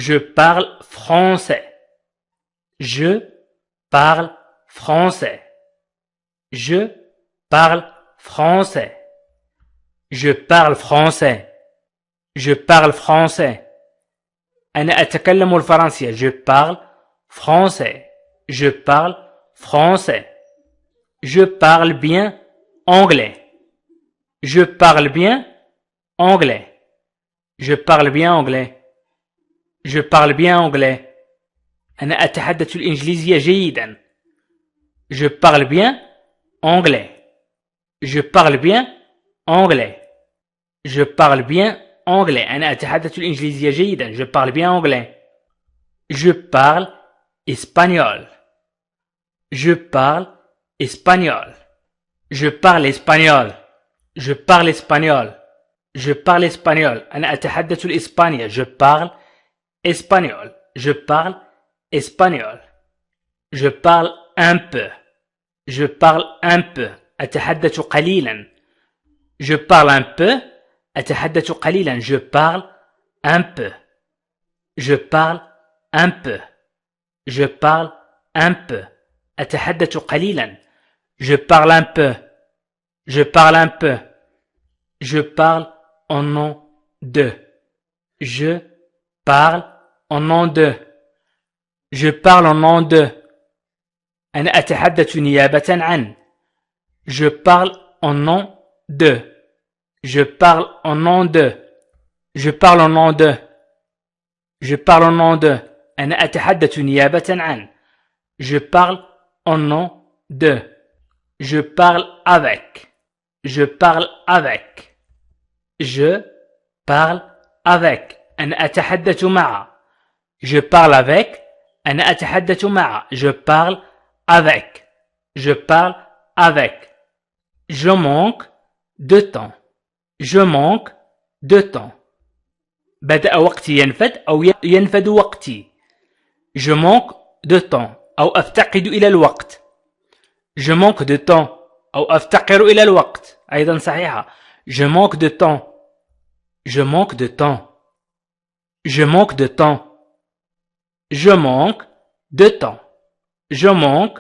Je parle français. Je parle français. Je parle français. Je parle français. Je parle français. أنا أتكلم الفرنسية. Je parle français. Je parle français. Je parle bien anglais. Je parle bien anglais. Je parle bien anglais. Je parle bien anglais. أنا أتحدث الإنجليزية جيدا. Je parle bien anglais. Je parle bien anglais. Je parle bien anglais. أنا أتحدث الإنجليزية جيدا. Je parle bien anglais. Je parle espagnol. Je parle espagnol. Je parle espagnol. Je parle espagnol. Je parle espagnol. أنا أتحدث الإسبانية. Je parle espagnol. Je parle espagnol. Je parle un peu. Je parle un peu. أتحدث قليلا. Je parle un peu. أتحدث قليلا. Je parle un peu. Je parle un peu. Je parle un peu. أتحدث قليلا. Je parle un peu. Je parle un peu. Je parle au nom de. Je parle au nom de. Je parle au nom de. أنا أتحدث نيابة عن. Je parle au nom de. Je parle au nom de. Je parle au nom de. Je parle au nom de. أنا أتحدث نيابة عن. Je parle au nom de. Je parle avec. Je parle avec. Je parle avec. أنا أتحدث مع. Je parle avec. أنا أتحدث مع. Je parle avec. Je parle avec. Je manque de temps. Je manque de temps. بدأ وقتي ينفد أو ينفد وقتي. Je manque de temps أو أفتقد إلى الوقت. Je manque de temps أو أفتقر إلى الوقت. أيضا صحيحة. Je manque de temps. Je manque de temps. Je manque de temps. Je manque de temps. Je manque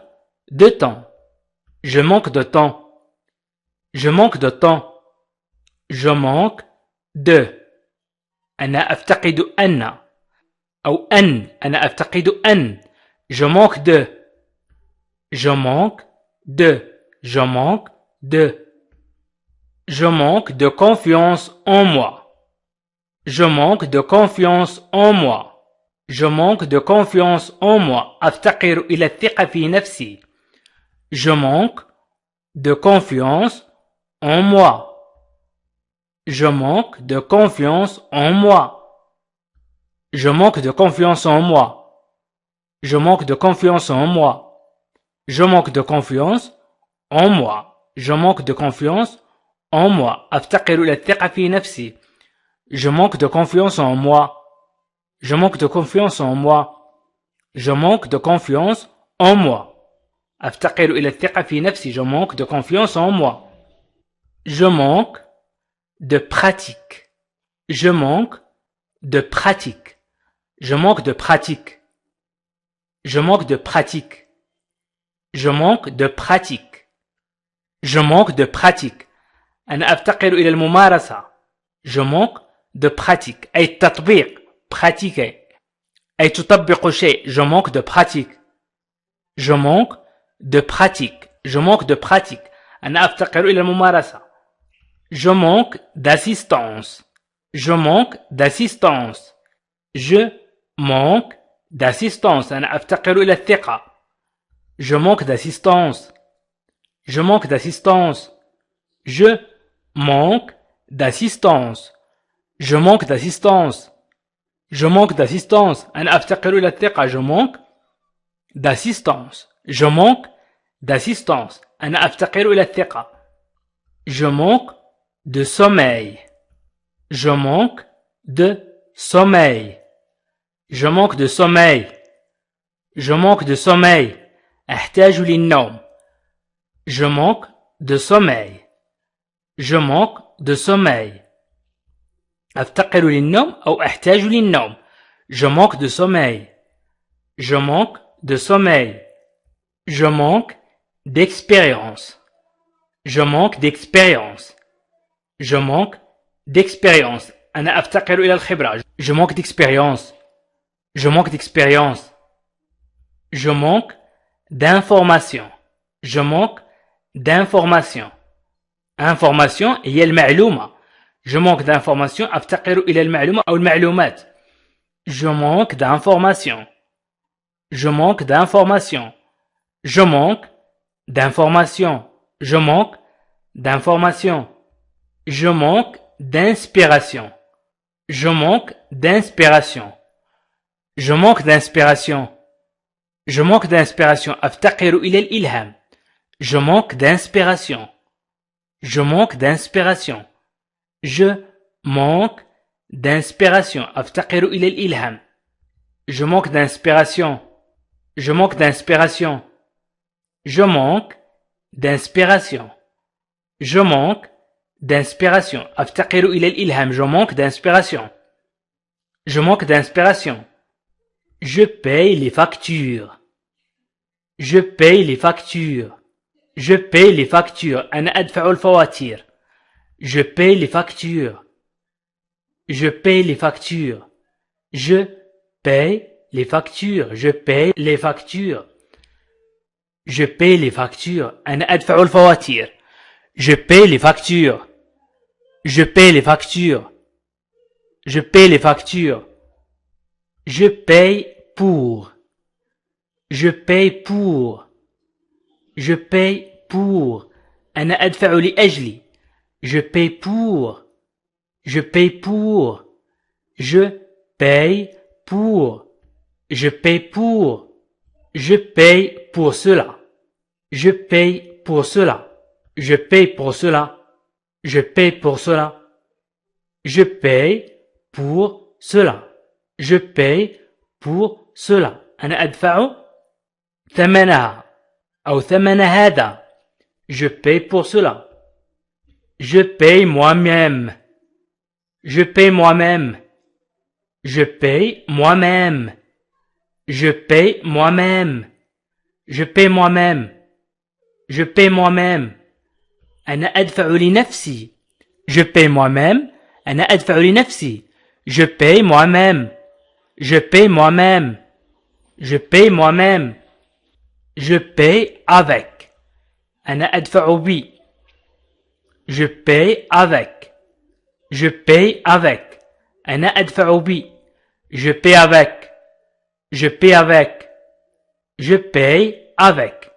de temps. Je manque de temps. Je manque de temps. Je manque de. أنا أفتقد أن أو أن. أنا أفتقد أن. Je manque de. Je manque de. Je manque de. Je manque de confiance en moi. Je manque de confiance en moi. Je manque de confiance en moi. أفتقر إلى الثقة في نفسي. Je manque de confiance en moi. Je manque de confiance en moi. Je manque de confiance en moi. Je manque de confiance en moi. Je manque de confiance en moi. Je manque de confiance en moi. أفتقر إلى الثقة في نفسي. Je manque de confiance en moi. Je manque de confiance en moi. Je manque de confiance en moi. أفتقر إلى الثقة في نفسي. Je manque de confiance en moi. Je manque de pratique. Je manque de pratique. Je manque de pratique. Je manque de pratique. Je manque de pratique. Je manque de pratique. أنا أفتقر إلى الممارسة. Je manque de pratique. أي التطبيق. pratiquer. أي تطبق شيء. Je manque de pratique. Je manque de pratique. Je manque de pratique. أنا أفتقر إلى الممارسة. Je manque d'assistance. Je manque d'assistance. Je manque d'assistance. أنا أفتقر إلى الثقة. Je manque d'assistance. Je manque d'assistance. Je manque d'assistance. Je manque d'assistance. Je manque d'assistance. أنا أفتقر إلى الثقة. Je manque d'assistance. Je manque d'assistance. أنا أفتقر إلى الثقة. Je manque de sommeil. Je manque de sommeil. Je manque de sommeil. Je manque de sommeil. أحتاج للنوم. Je manque de sommeil. Je manque de sommeil. أفتقر للنوم أو أحتاج للنوم. Je manque de sommeil. Je manque de sommeil. Je manque d'expérience. Je manque d'expérience. Je manque d'expérience. أنا أفتقر إلى الخبرة. Je manque d'expérience. Je manque d'expérience. Je manque d'information. Je manque d'information. Information هي المعلومة. Je manque d'information. أفتقر إلى المعلومة أو المعلومات. Je manque d'information. Je manque d'information. Je manque d'information. Je manque d'information. Je manque d'inspiration. Je manque d'inspiration. Je manque d'inspiration. Je manque d'inspiration. أفتقر إلى الإلهام. Je manque d'inspiration. Je manque d'inspiration. Je manque d'inspiration. أفتقر إلى الإلهام. Je manque d'inspiration. Je manque d'inspiration. Je manque d'inspiration. Je manque d'inspiration. أفتقر إلى الإلهام. Je manque d'inspiration. Je manque d'inspiration. Je paye les factures. Je paye les factures. Je paye les factures. أنا أدفع الفواتير. Je paye les factures. Je paye les factures. Je paye les factures. Je paye les factures. Je paye les factures. أنا أدفع الفواتير. Je paye les factures. Je paye les factures. Je paye les factures. Je paye pour. Je paye pour. Je paye pour. أنا أدفع لأجلي. Je paye pour. Je paye pour. Je paye pour. Je paye pour. Je paye pour cela. Je paye pour cela. Je paye pour cela. Je paye pour cela. Je paye pour cela. Je paye pour cela. أنا أدفع ثمنها أو ثمن هذا. Je paye pour cela. Je paye moi-même. Je paye moi-même. Je paye moi-même. Je paye moi-même. Je paye moi-même. Je paye moi-même. أنا أدفع لنفسي. Je paye moi-même. أنا أدفع لنفسي. Je paye moi-même. Je paye moi-même. Je paye moi-même. Je paye avec. أنا أدفع بي. Je paye avec. Je paye avec. أنا أدفع بي. Je paye avec. Je paye avec. Je paye avec.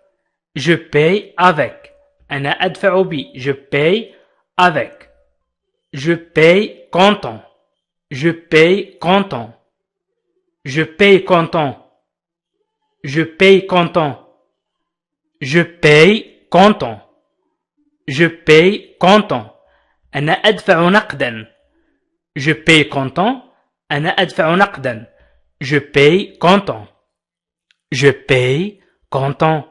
Je paye avec. أنا أدفع بي. Je paye avec. Je paye content. Je paye content. Je paye content. Je paye content. Je paye content. Je paye content. أنا أدفع نقدا. Je paye content. أنا أدفع نقدا. Je paye content. Je paye content.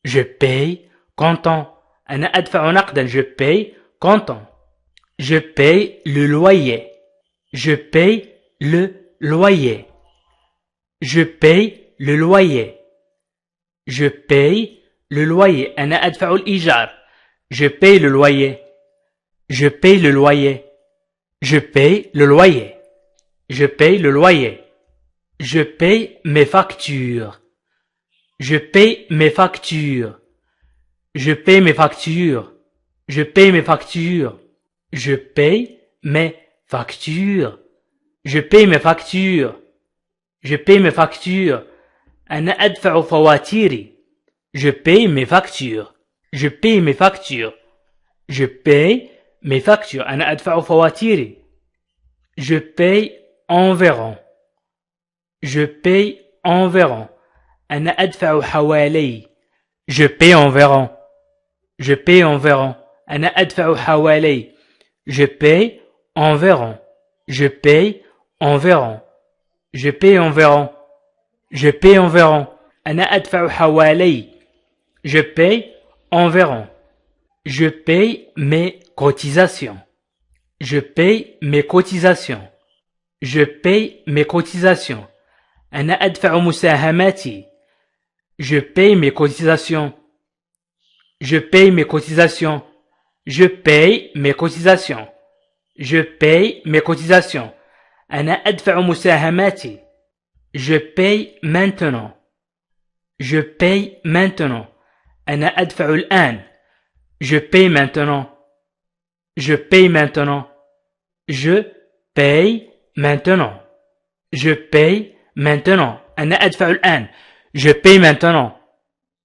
Je paye content. أنا أدفع نقدا. Je paye content. Je paye le loyer. Je paye le loyer. Je paye le loyer. Je paye le loyer. أنا أدفع الإيجار. Je paye le loyer. Je paye le loyer. Je paye le loyer. Je paye le loyer. Je paye mes factures. Je paye mes factures. Je paye mes factures. Je paye mes factures. Je paye mes factures. Je paye mes factures. Je paye mes factures. أنا أدفع فواتيري. Je paye mes factures. Je paye mes factures. Je paye mes factures. أنا أدفع فواتيري. Je paye environ. Je paye environ. أنا أدفع حوالي. Je paye environ. Je paye environ. أنا أدفع حوالي. Je paye environ. Je paye environ. Je paye environ. Je paye environ. أنا أدفع حوالي. Je paye environ. Je paye mes cotisations. Je paye mes cotisations. Je paye mes cotisations. أنا أدفع مساهماتي. Je paye mes cotisations. Je paye mes cotisations. Je paye mes cotisations. Je paye mes cotisations. أنا أدفع مساهماتي. Je paye maintenant. Je paye maintenant. أنا أدفع الآن. Je paye maintenant. Je paye maintenant. Je paye maintenant. Je paye maintenant. أنا أدفع الآن. Je paye maintenant.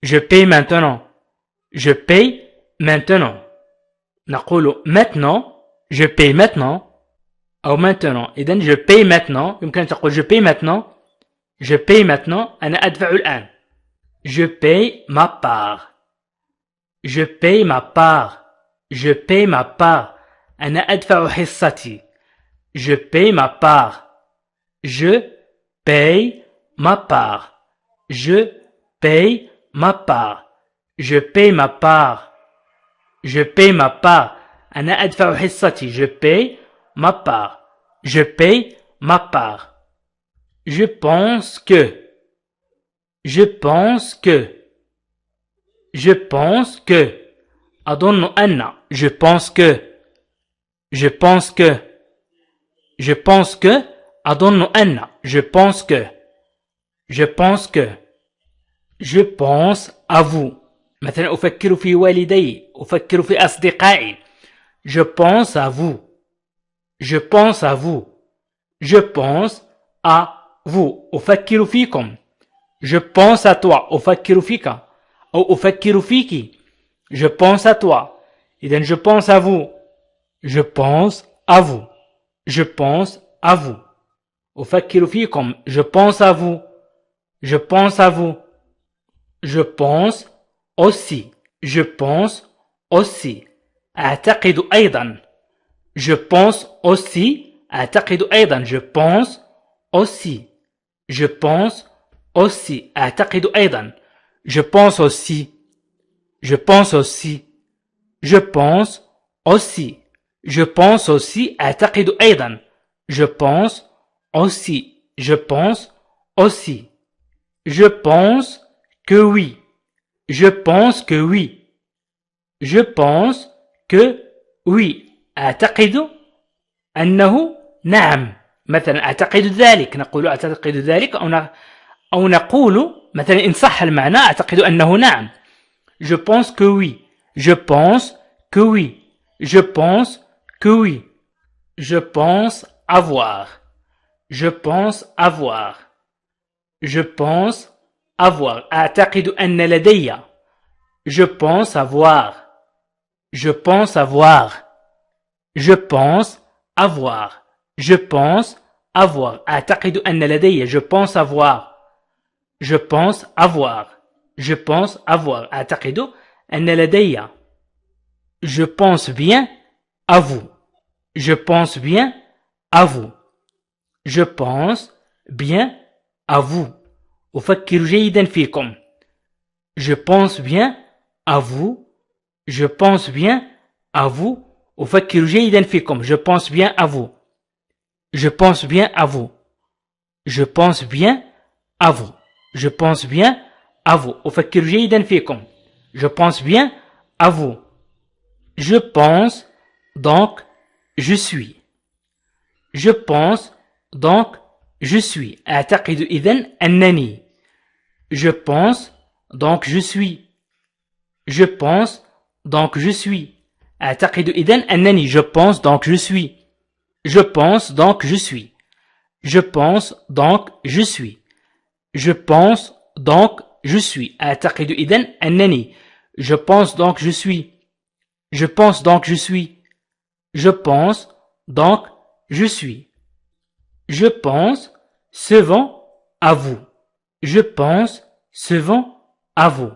Je paye maintenant. Je paye maintenant. نقول maintenant. Je paye maintenant. أو maintenant. إذن je paye maintenant. يمكن تقول je paye maintenant. Je paye maintenant. أنا أدفع الآن. Je paye ma part. Je paye ma part. Je paye ma part. أنا أدفع حصتي. Je paye ma part. Je paye ma part. Je paye ma part. Je paye ma part. Je paye ma part. أنا أدفع حصتي. Je paye ma part. Je paye ma part. Je pense que. Je pense que. Je pense que. أظن أن. Je pense que. Je pense que. Je pense que. أظن أن. Je pense que. Je pense que. Je pense à vous. مثلا أفكر في والدي. أفكر في أصدقائي. Je pense à vous. Je pense à vous. Je pense à vous. أفكر فيكم. Je pense à toi. أفكر فيك. أو أفكر فيك. Je pense à toi. إذن je pense à vous. Je pense à vous. Je pense à vous. أفكر فيكم. Je pense à vous. Je pense à vous. Je pense aussi. Je pense aussi. أعتقد أيضا. Je pense aussi. أعتقد أيضا. Je pense aussi. Je pense aussi. أعتقد أيضا. Je pense aussi. Je pense aussi. Je pense aussi. Je pense aussi. أعتقد أيضا. Je pense aussi. Je pense aussi. Je pense que oui. Je pense que oui. Je pense que oui. أعتقد أنه نعم. مثلا أعتقد ذلك. نقول أعتقد ذلك أو نقول مثلا إن صح المعنى أعتقد أنه نعم. Je pense que oui. Je pense que oui. Je pense que oui. Je pense avoir. Je pense avoir. Je pense avoir. أعتقد أن لدي. Je pense avoir. Je pense avoir. Je pense avoir. Je pense avoir. أعتقد أن لدي. Je pense avoir. Je pense avoir. Je pense avoir. أعتقد أن لدي. Je pense bien à vous. Je pense bien à vous. Je pense bien à vous. أفكر جيدا فيكم. Je pense bien à vous. Je pense bien à vous. أفكر جيدا فيكم. Je pense bien à vous. Je pense bien à vous. Je pense bien à vous. Je pense bien à vous. أفكر جيدا فيكم. Je pense bien à vous. Je pense donc je suis. Je pense donc je suis. أعتقد إذن أنني. Je pense donc je suis. Je pense donc je suis. أعتقد إذن أنني. Je pense donc je suis. Je pense donc je suis. Je pense donc je suis. Je pense donc je suis. أعتقد إذن أنني. Je pense donc je suis. Je pense donc je suis. Je pense donc je suis. Je pense souvent à vous. Je pense souvent à vous.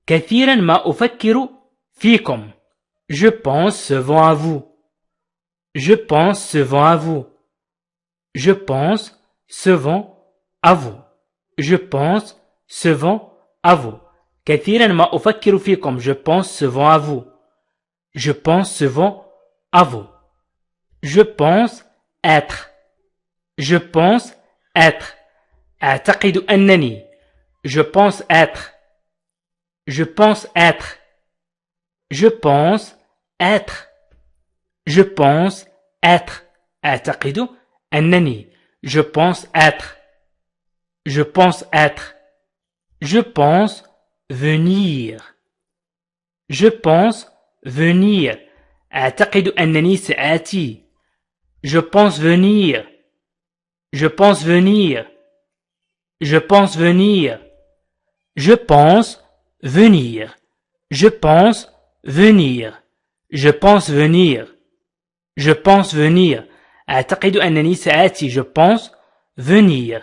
كثيرا ما أفكر فيكم. Je pense souvent à vous. Je pense souvent à vous. Je pense souvent à vous. Je pense souvent à vous. كثيرا ما أفكر فيكم. Je pense souvent à vous. Je pense souvent à vous. Je pense être. Je pense être. أعتقد أنني. Je pense être. Je pense être. Je pense être. Je pense être. أعتقد أنني. Je pense être. Je pense être. Je pense venir. Je pense venir. أعتقد أنني سآتي. Je pense venir. Je pense venir. Je pense venir. Je pense venir. Je pense venir. Je pense venir. Je pense venir. أعتقد أنني سآتي. Je pense venir.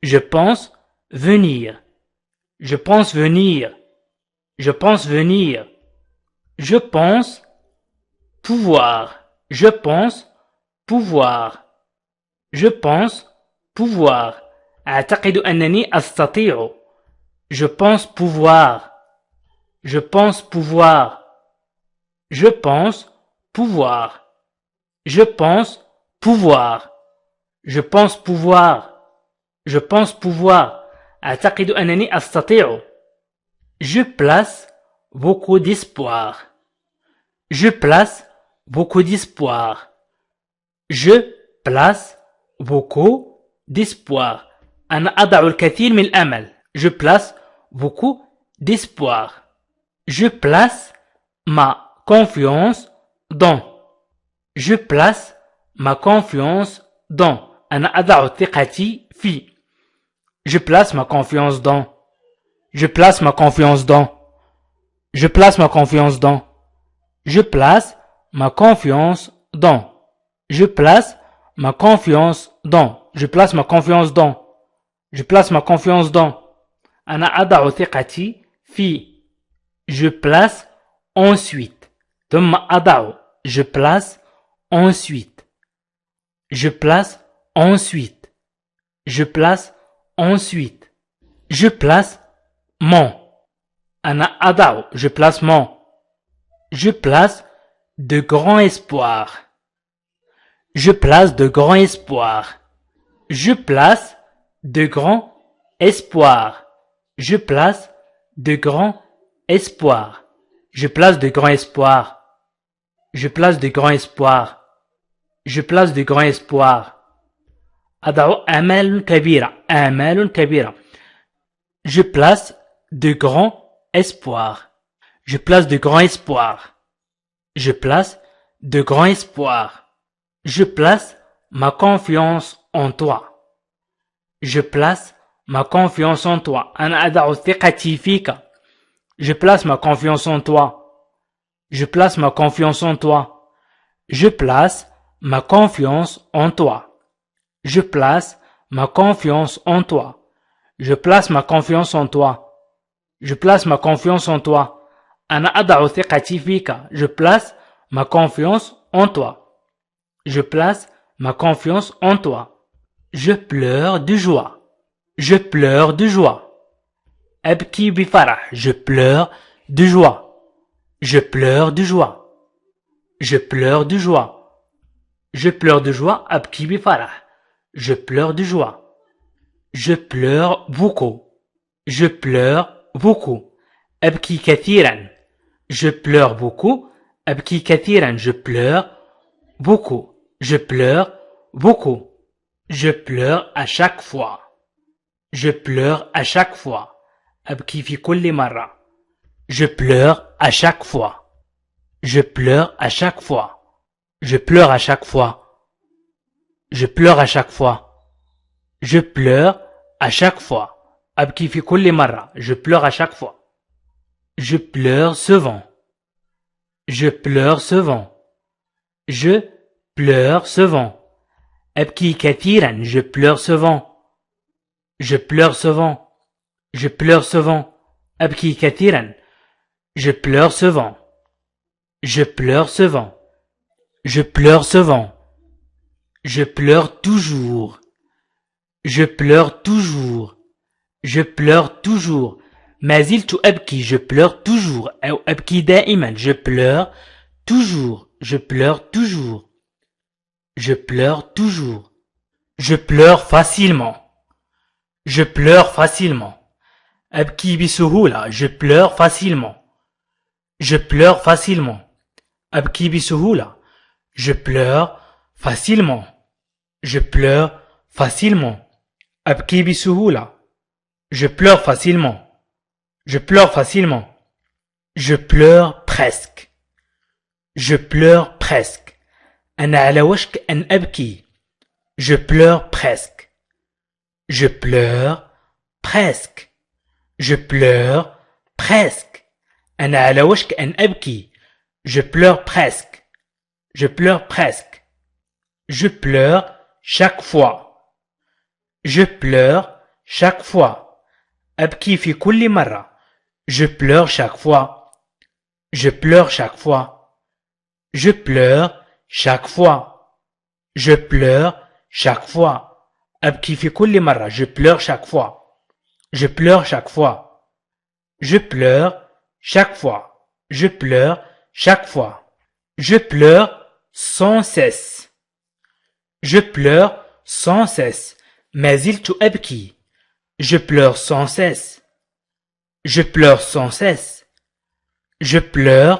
Je pense venir. Je pense venir. Je pense venir. Je pense pouvoir. Je pense pouvoir. Je pense pouvoir. أعتقد أنني أستطيع. Je pense pouvoir. Je pense pouvoir. Je pense pouvoir. Je pense pouvoir. Je pense pouvoir. Je pense pouvoir. أعتقد أنني أستطيع. Je place beaucoup d'espoir. Je place beaucoup d'espoir. Je place beaucoup d'espoir. أنا أضع الكثير من الأمل. Je place beaucoup d'espoir. Je place ma confiance dans. Je place ma confiance dans. أنا أضع ثقتي في. Je place ma confiance dans. Je place ma confiance dans. Je place ma confiance dans. Je place ma confiance dans. Je place ma confiance dans. Je place ma confiance dans. Je place ma confiance dans. أنا أضع ثقتي في. Je place ensuite. ثم أضع. Je place ensuite. Je place ensuite. Je place ensuite. Je place mon. أنا أضع. Je place mon. Je place de grands espoirs. Je place de grands espoirs. Je place de grands espoirs. Je place de grands espoirs. Je place de grands espoirs. Je place de grands espoirs. Je place de grands espoirs. أضع آمال كبيرة. آمال كبيرة. Je place de grands espoirs. Je place de grands espoirs. Je place de grands espoirs. Je place ma confiance en toi. Je place ma confiance en toi. أنا أضع ثقتي فيك. Je place ma confiance en toi. Je place ma confiance en toi. Je place ma confiance en toi. Je place ma confiance en toi. Je place ma confiance en toi. Je place ma confiance en toi. أنا أضع ثقتي فيك. Je place ma confiance en toi. Je place ma confiance en toi. Je pleure de joie. Je pleure de joie. أبكي بفرح. Je pleure de joie. Je pleure de joie. Je pleure de joie. Je pleure de joie. أبكي بفرح. Je pleure de joie. Je pleure beaucoup. Je pleure beaucoup. أبكي كثيرا. Je pleure beaucoup. أبكي كثيرا. Je pleure beaucoup. Je pleure beaucoup. Je pleure à chaque fois. Je pleure à chaque fois. أبكي في كل مرة. Je pleure à chaque fois. Je pleure à chaque fois. Je pleure à chaque fois. Je pleure à chaque fois. Je pleure à chaque fois. أبكي في كل مرة. Je pleure à chaque fois. Je pleure souvent. Je pleure souvent. Je pleure souvent. أبكي كثيرا. Je pleure souvent. Je pleure souvent. Je pleure souvent. أبكي كثيرا. Je pleure souvent. Je pleure souvent. Je pleure souvent. Je pleure toujours. Je pleure toujours. Je pleure toujours. ما زلت أبكي. Je pleure toujours. أو أبكي دائما. Je pleure toujours. Je pleure toujours. Je pleure toujours. Je pleure facilement. Je pleure facilement. أبكي بسهولة. Je pleure facilement. Je pleure facilement. أبكي بسهولة. Je pleure facilement. Je pleure facilement. أبكي بسهولة. Je pleure facilement. Je pleure facilement. Je pleure presque. Je pleure presque. أنا على وشك أن أبكي. Je pleure presque. Je pleure presque. Je pleure presque. أنا على وشك أن أبكي. Je pleure presque. Je pleure presque. Je pleure chaque fois. Je pleure chaque fois. أبكي في كل مرة. Je pleure chaque fois. Je pleure chaque fois. Je pleure chaque fois. Je pleure chaque fois. أبكي في كل مرة. Je pleure chaque fois. Je pleure chaque fois. Je pleure chaque fois. Je pleure chaque fois. Je pleure sans cesse. Je pleure sans cesse. ما زلت أبكي. Je pleure sans cesse. Je pleure sans cesse. Je pleure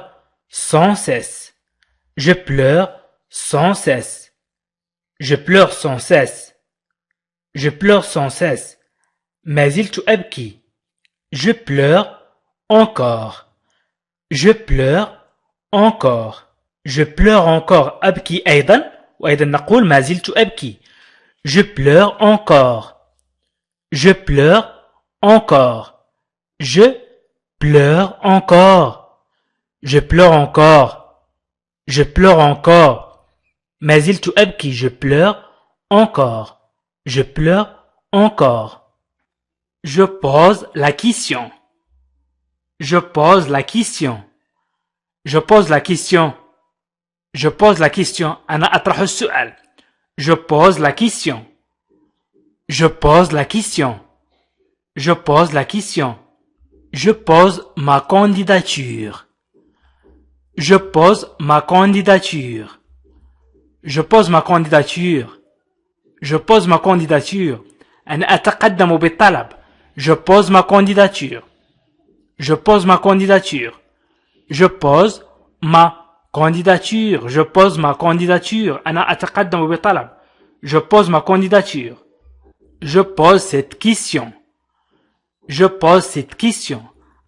sans cesse. Je pleure sans cesse. Je pleure sans cesse. Je pleure sans cesse. ما زلت أبكي. Je pleure encore. Je pleure encore. Je pleure encore. أبكي أيضا. وأيضا نقول ما زلت أبكي. Je pleure encore. Je pleure encore. Je pleure encore. Je pleure encore. Je pleure encore. ما زلت أبكي. Je pleure encore. Je pleure encore. Je pose la question. Je pose la question. Je pose la question. Je pose la question. أنا أطرح السؤال. Je pose la question. Je pose la question. Je pose la question. Je pose ma candidature. Je pose ma candidature. Je pose ma candidature. Je pose ma candidature. أنا أتقدم بالطلب. Je pose ma candidature. Je pose ma candidature. Je pose ma candidature. Je pose ma candidature. أنا أتقدم بالطلب. Je pose ma candidature. Je pose cette question. Je pose cette question.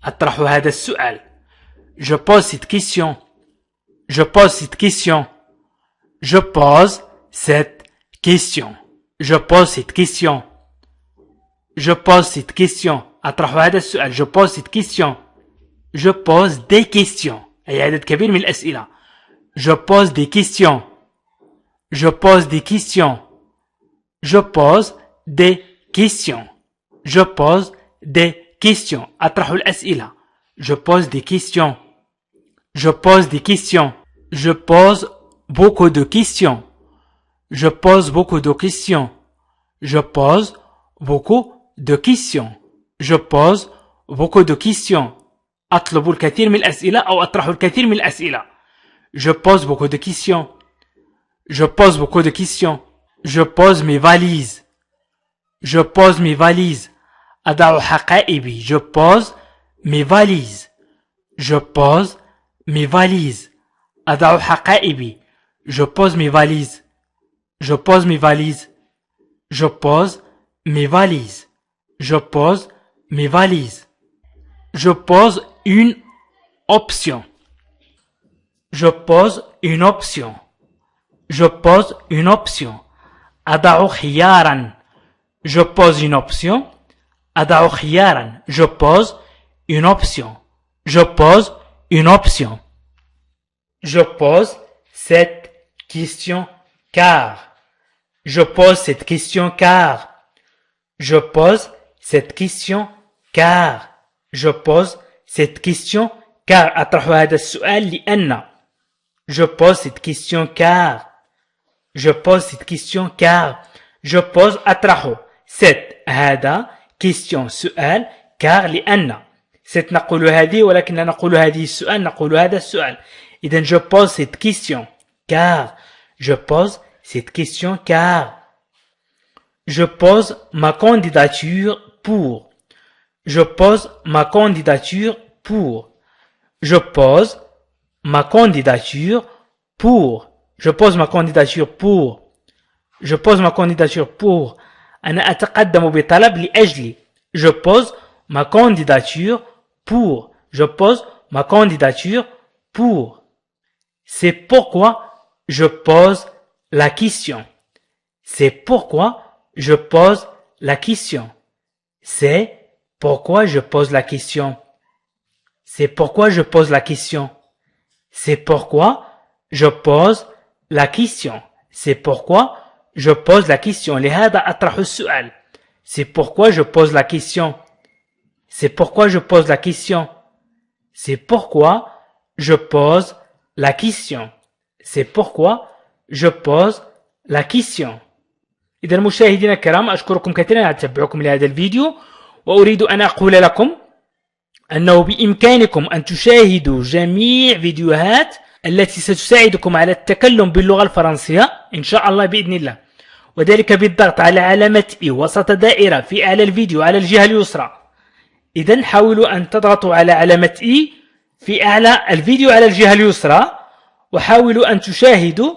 أطرح هذا السؤال. Je pose cette question. Je pose cette question. Je pose cette question. Je pose cette question. Je pose cette question. أطرح هذا السؤال. Je pose cette question. Je pose des questions. أي عدد كبير من الأسئلة. Je pose des questions. Je pose des questions. Je pose des questions. Je pose des questions. أطرح الأسئلة. Je pose des questions. Je pose des questions. Je pose beaucoup de questions. Je pose beaucoup de questions. Je pose beaucoup de questions. Je pose beaucoup de questions. أطلب الكثير من الأسئلة أو أطرح الكثير من الأسئلة. Je pose beaucoup de questions. Je pose beaucoup de questions. Je pose mes valises. Je pose mes valises. أضع حقائبي. Je pose mes valises. Je pose mes valises. أضع حقائبي. Je pose mes valises. Je pose mes valises. Je pose mes valises. Je pose mes valises. Je pose une option. Je pose une option. Je pose une option. أضع خيارا. Je pose une option. أضع خيارا. Je pose une option. Je pose une option. Je pose cette question car. Je pose cette question car. Je pose cette question car. Je pose cette question car. أطرح هذا السؤال لأن. Je pose cette question car. Je pose cette question car. Je pose أطرح cette هذا question سؤال car لأن. cette نقول هذه ولكن لا نقول هذه السؤال نقول هذا السؤال. إذن je pose cette question car. Je pose cette question car. Je pose ma candidature pour. Je pose ma candidature pour. Je pose ma candidature pour. Je pose ma candidature pour. Je pose ma candidature pour. أنا أتقدم بطلب لأجل. Je pose ma candidature pour. Je pose ma candidature pour. C'est pourquoi je pose la question. C'est pourquoi je pose la question. C'est pourquoi je pose la question. C'est pourquoi je pose la question. C'est pourquoi je pose la question. C'est pourquoi je pose la question. لهذا أطرح السؤال. C'est pourquoi je pose la question. C'est pourquoi je pose la question. C'est pourquoi je pose la question. C'est pourquoi je pose la question. إذا مشاهدينا الكرام أشكركم كثيرا على تتبعكم لهذا الفيديو وأريد أن أقول لكم أنه بإمكانكم أن تشاهدوا جميع فيديوهات التي ستساعدكم على التكلم باللغة الفرنسية إن شاء الله بإذن الله وذلك بالضغط على علامة إي وسط دائرة في أعلى الفيديو على الجهة اليسرى. إذن حاولوا أن تضغطوا على علامة إي في أعلى الفيديو على الجهة اليسرى وحاولوا أن تشاهدوا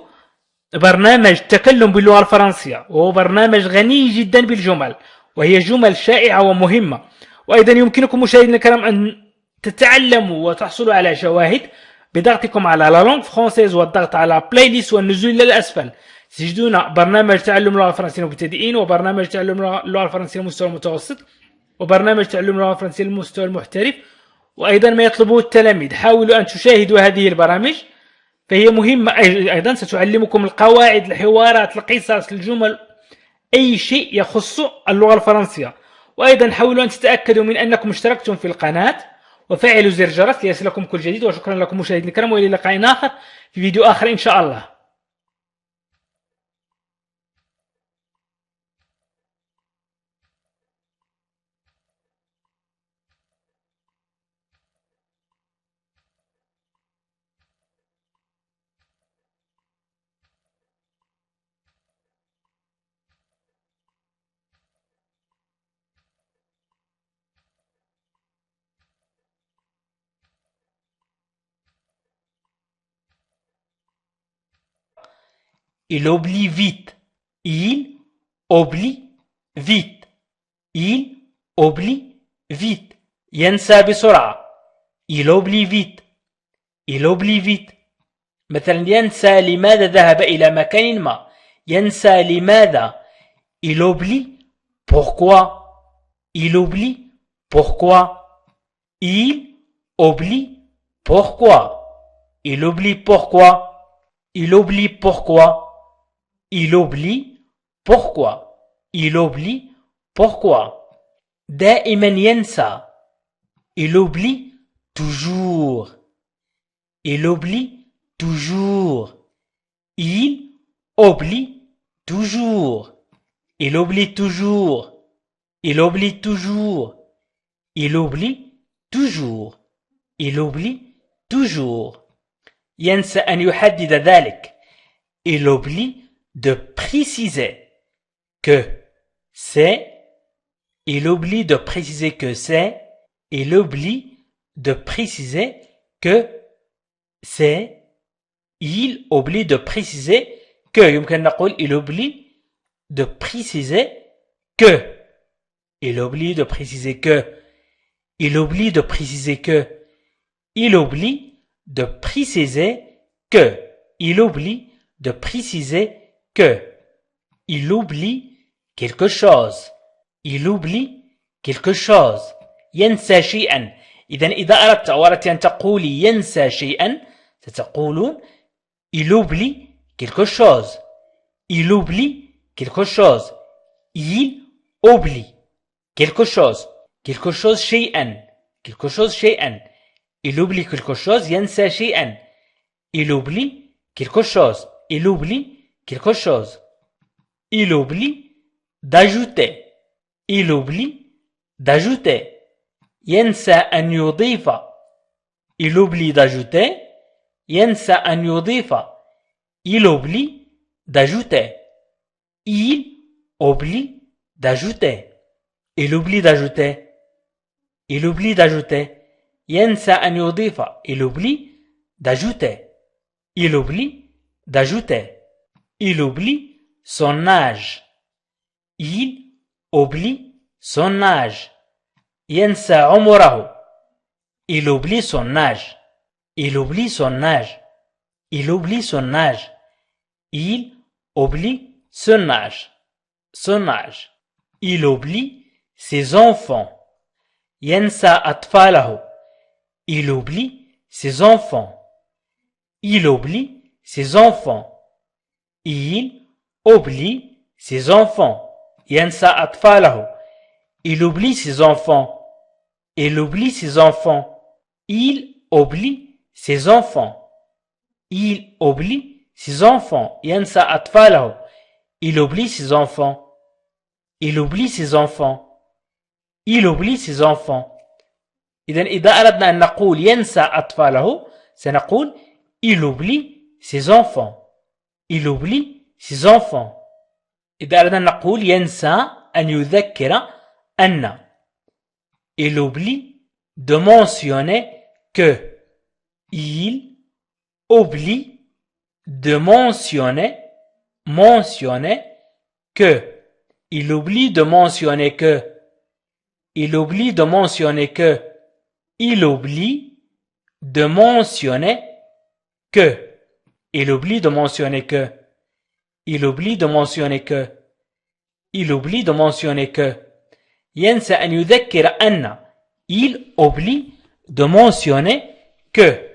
برنامج تكلم باللغة الفرنسية وهو برنامج غني جدا بالجمل وهي جمل شائعة ومهمة. وأيضا يمكنكم مشاهدينا الكرام أن تتعلموا وتحصلوا على شواهد بضغطكم على لا لونغ فرونسيز والضغط على بلاي ليست والنزول إلى الأسفل. تجدون برنامج تعلم اللغة الفرنسية للمبتدئين وبرنامج تعلم اللغة الفرنسية للمستوى المتوسط وبرنامج تعلم اللغة الفرنسية للمستوى المحترف وأيضا ما يطلبه التلاميذ. حاولوا أن تشاهدوا هذه البرامج فهي مهمة. أيضا ستعلمكم القواعد الحوارات القصص الجمل أي شيء يخص اللغة الفرنسية. وأيضا حاولوا أن تتأكدوا من أنكم اشتركتم في القناة وفعلوا زر الجرس ليصلكم كل جديد. وشكرا لكم مشاهدينا الكرام وإلى لقاء آخر في فيديو آخر إن شاء الله. Il oublie vite. Il oublie vite. Il oublie vite. ينسى بسرعة. Il oublie vite. Il oublie vite. مثلا ينسى لماذا ذهب إلى مكان ما. ينسى لماذا. Il oublie pourquoi. Il oublie pourquoi. Il oublie pourquoi. Il oublie pourquoi. Il oublie pourquoi. Il oublie pourquoi. Il oublie pourquoi. دائما ينسى. Il oublie toujours. Il oublie toujours. Il oublie toujours. Il oublie toujours. Il oublie toujours. Il oublie toujours. Il oublie toujours. ينسى أن يحدد ذلك. Il oublie de préciser que c'est. Il oublie de préciser que c'est. Il oublie de préciser que c'est. Il oublie de préciser que. يمكن نقول il oublie de préciser que. Il oublie de préciser que. Il oublie de préciser que. Il oublie de préciser que. Il oublie de préciser que. Il oublie quelque chose. Il oublie quelque chose. ينسى شيئا. إذا أردت أن تقولي ينسى شيئا ستقولون il oublie quelque chose. Il oublie quelque chose. Il oublie quelque chose. Quelque chose شيئا. Quelque chose شيئا. Il oublie quelque chose. ينسى شيئا. Il oublie quelque chose. Il oublie quelque chose. Il oublie d'ajouter. Il oublie d'ajouter. ينسى أن يضيف. Il oublie d'ajouter. ينسى أن يضيف. Il oublie d'ajouter. Il oublie d'ajouter. Il oublie d'ajouter. Il oublie d'ajouter. ينسى أن يضيف. Il oublie d'ajouter. Il oublie d'ajouter. Il oublie son âge. Il oublie son âge. ينسى عمره. Il oublie son âge. Il oublie son âge. Il oublie son âge. Il oublie son âge. Son âge. Il oublie ses enfants. ينسى أطفاله. Il oublie ses enfants. Il oublie ses enfants. Il oublie ses enfants. ينسى أطفاله. Il oublie ses enfants. Il oublie ses enfants. Il oublie ses enfants. Il oublie ses enfants. ينسى أطفاله. Il oublie ses enfants. Il oublie ses enfants. Il oublie ses enfants. إذا أردنا أن نقول ينسى أطفاله سنقول il oublie ses enfants. Il oublie ses enfants. إذا أردنا أن نقول ينسى أن يذكر أن. Il oublie de mentionner que. Il oublie de mentionner que. Il oublie de mentionner que. Il oublie de mentionner que. Il oublie de mentionner que. Il oublie de mentionner que. Il oublie de mentionner que. Il oublie de mentionner que. ينسى أن يذكر أن. Il oublie de mentionner que.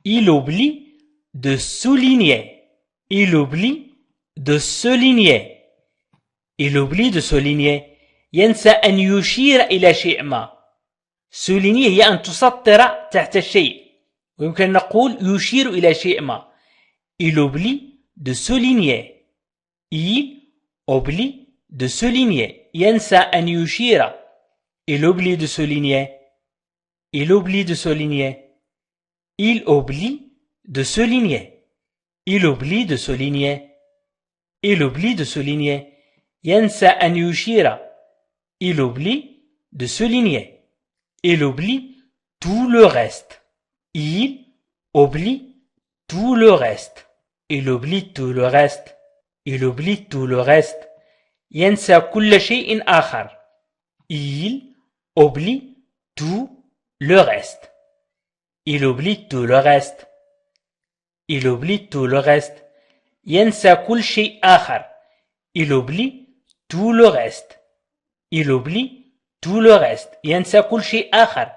Il oublie de souligner. Il oublie de souligner. Il oublie de souligner. ينسى أن يشير إلى شيء ما. souligner هي أن تسطر تحت الشيء. ويمكن نقول يشير إلى شيء ما. Il oublie de souligner. Il oublie de souligner. ينسى أن يشير. Il oublie de souligner. Il oublie de souligner. Il oublie de souligner. Il oublie de souligner. Il oublie de souligner. ينسى أن يشير. Il oublie de souligner. Il oublie tout le reste. Il oublie tout le reste. Il oublie tout le reste. Il oublie tout le reste. ينسى كل شيء آخر. Il oublie tout le reste. Il oublie tout le reste. Il oublie tout le reste. ينسى كل شيء آخر. Il oublie tout le reste. Il oublie tout le reste. ينسى كل شيء آخر.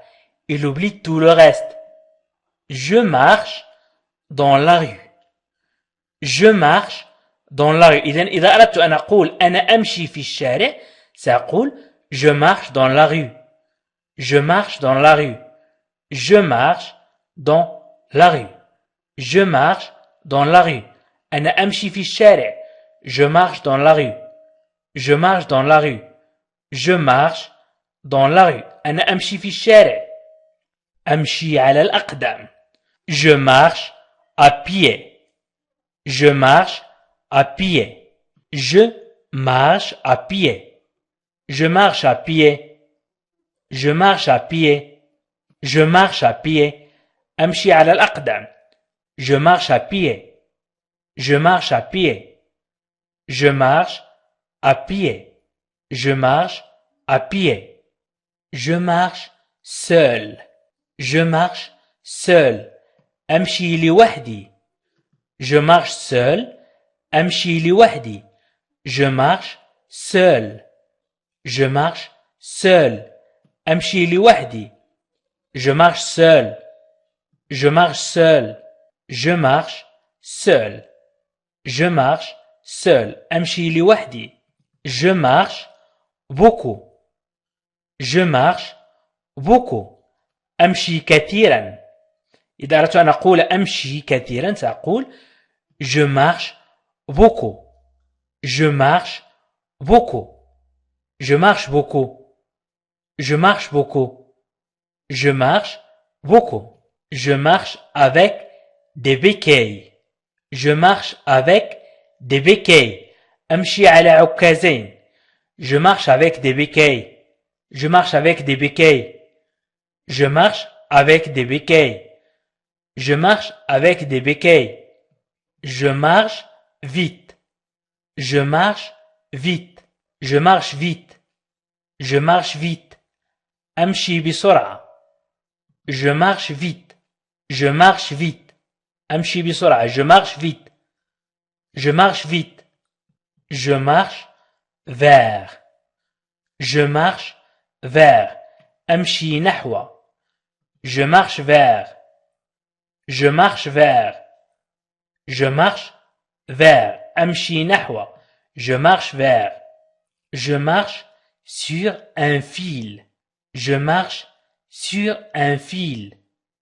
Il oublie tout le reste. Je marche dans la rue. Je marche dans la rue. إذا أردت أن أقول أنا أمشي في الشارع سأقول je marche dans la rue. Je marche dans la rue. Je marche dans la rue. Je marche dans la rue. أنا أمشي في الشارع. Je marche dans la rue. Je marche dans la rue. Je marche dans la rue. أنا أمشي في الشارع. أمشي على الأقدام. Je marche à pied. Je marche à pied. Je marche à pied. Je marche à pied. Je marche à pied. Je marche à pied. أمشي على الأقدام. Je marche à pied. Je marche à pied. Je marche à pied. Je marche à pied. Je marche seul. Je marche seul. أمشي لوحدي. Je marche seul. أمشي لوحدي. Je marche seul. Je marche seul. أمشي لوحدي. Je marche seul. Je marche seul. Je marche seul. Je marche seul. أمشي لوحدي. Je marche beaucoup. Je marche beaucoup. أمشي كثيرا. إذا أردت أن أقول أمشي كثيرا سأقول je marche beaucoup. Je marche beaucoup. Je marche beaucoup. Je marche beaucoup. Je marche beaucoup. Je marche avec des béquilles. Je marche avec des béquilles. أمشي على عكازين. Je marche avec des béquilles. Je marche avec des béquilles. Je marche avec des béquilles. Je marche avec des béquilles. Je marche vite. Je marche vite. Je marche vite. Je marche vite. أمشي بسرعة. Je marche vite. Je marche vite. أمشي بسرعة. Je marche vite. Je marche vite. Je marche vers. Je marche vers. أمشي نحو. Je marche vers. Je marche vers. Je marche vers. أمشي نحو. Je marche vers. Je marche sur un fil. Je marche sur un fil.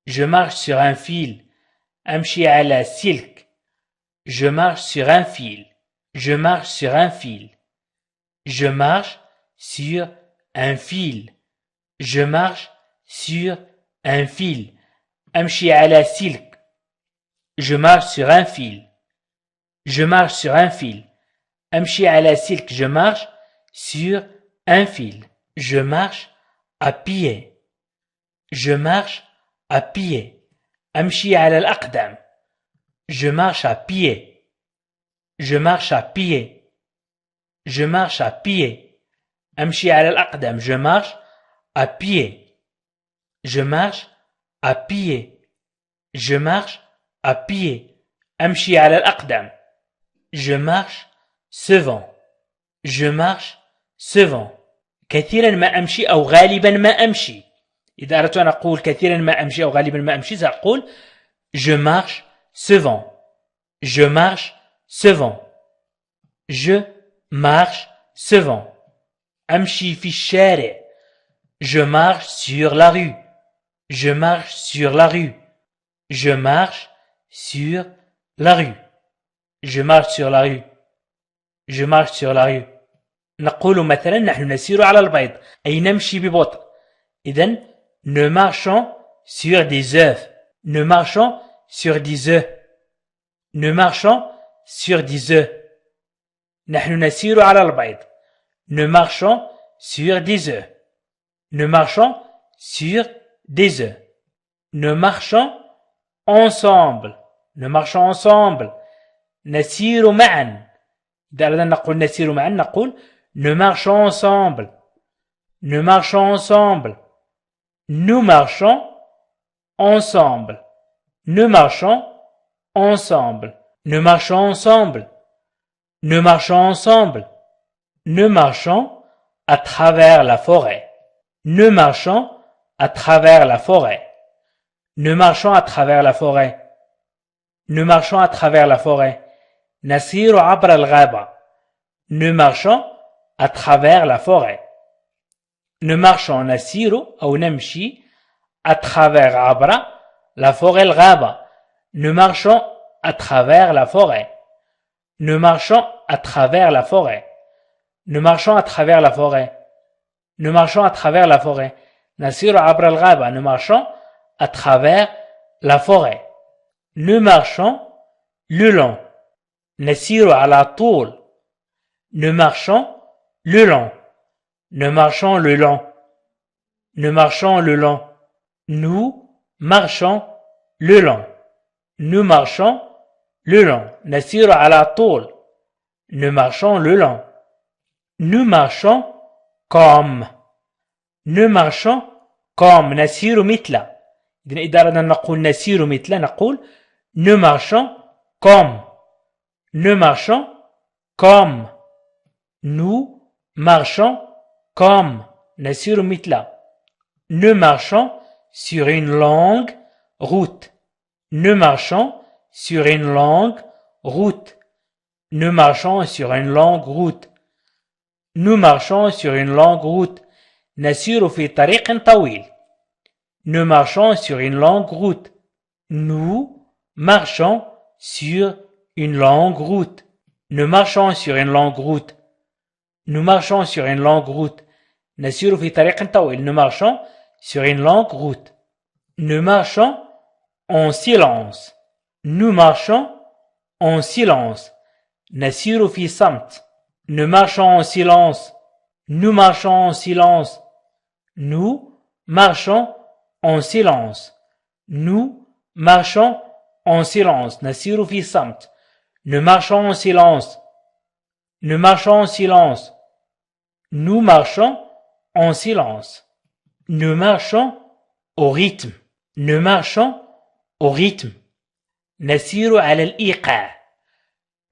Je marche sur un fil. أمشي على سلك. Je marche sur un fil. Je marche sur un fil. Je marche sur un fil. Je marche sur un fil. أمشي على سلك. Je marche sur un fil. Je marche sur un fil. أمشي على سلك. Je marche sur un fil. Je marche à pied. Je marche à pied. أمشي على الأقدام. Je marche à pied. Je marche à pied. Je marche à pied. أمشي على الأقدام. Je marche à pied. Je marche à pied. Je marche à pied. أمشي على الأقدام. Je marche souvent. Je marche souvent. كثيرا ما أمشي أو غالبا ما أمشي. إذا أردت أن أقول كثيرا ما أمشي أو غالبا ما أمشي سأقول je marche souvent. Je marche souvent. Je marche souvent. أمشي في الشارع. Je marche sur la rue. Je marche sur la rue. Je marche sur la rue. Je marche sur la rue. Je marche sur la rue. نقول مثلا نحن نسير على البيض أي نمشي ببطء. إذن nous marchons sur des œufs. Nous marchons sur des œufs. Nous marchons sur des œufs. نحن نسير على البيض. Nous marchons sur des œufs. Nous marchons sur des œufs. Nous marchons ensemble. Nous marchons ensemble. نسير معا. إذا أردنا نقول نسير معا نقول nous marchons ensemble. Nous marchons ensemble. Nous marchons ensemble. Nous marchons ensemble. Nous marchons ensemble. Nous marchons ensemble. Nous marchons à travers la forêt. Nous marchons à travers la forêt. Nous marchons à travers la forêt. Nous marchons à travers la forêt. نسير عبر الغابة. Nous marchons à travers la forêt. Nous marchons نسير أو نمشي à travers عبر la forêt الغابة. Nous marchons à travers la forêt. Nous marchons à travers la forêt. Nous marchons à travers la forêt. Nous marchons à travers la forêt. نسير عبر الغابة. Nous marchons à travers la forêt. Nous marchons le long. نسير على طول. Nous marchons le long. Nous marchons le long. Nous marchons le long. Nous marchons le long. Nous marchons le long. نسير على طول. Nous marchons le long. Nous marchons comme. Nous marchons comme. نسير مثل. إذا أردنا نقول نسير مثل نقول nous marchons comme. Nous marchons comme. Nous marchons comme. نسير مثل. Nous marchons sur une longue route. Nous marchons sur une longue route. Nous marchons sur une longue route. Nous marchons sur une longue route. نسير في طريق طويل. Nous marchons sur une longue route. Nous marchons sur une longue route. Nous marchons sur une longue route. Nous marchons sur une longue route. نسير في طريق طويل. Nous marchons sur une longue route. Nous marchons en silence. Nous marchons en silence. نسير في صمت. Nous marchons en silence. Nous marchons en silence. Nous marchons en silence. Nous marchons en silence. نسير في صمت. Nous marchons en silence. Nous marchons en silence. Nous marchons en silence. Nous marchons au rythme. Nous marchons au rythme. نسير على الإيقاع.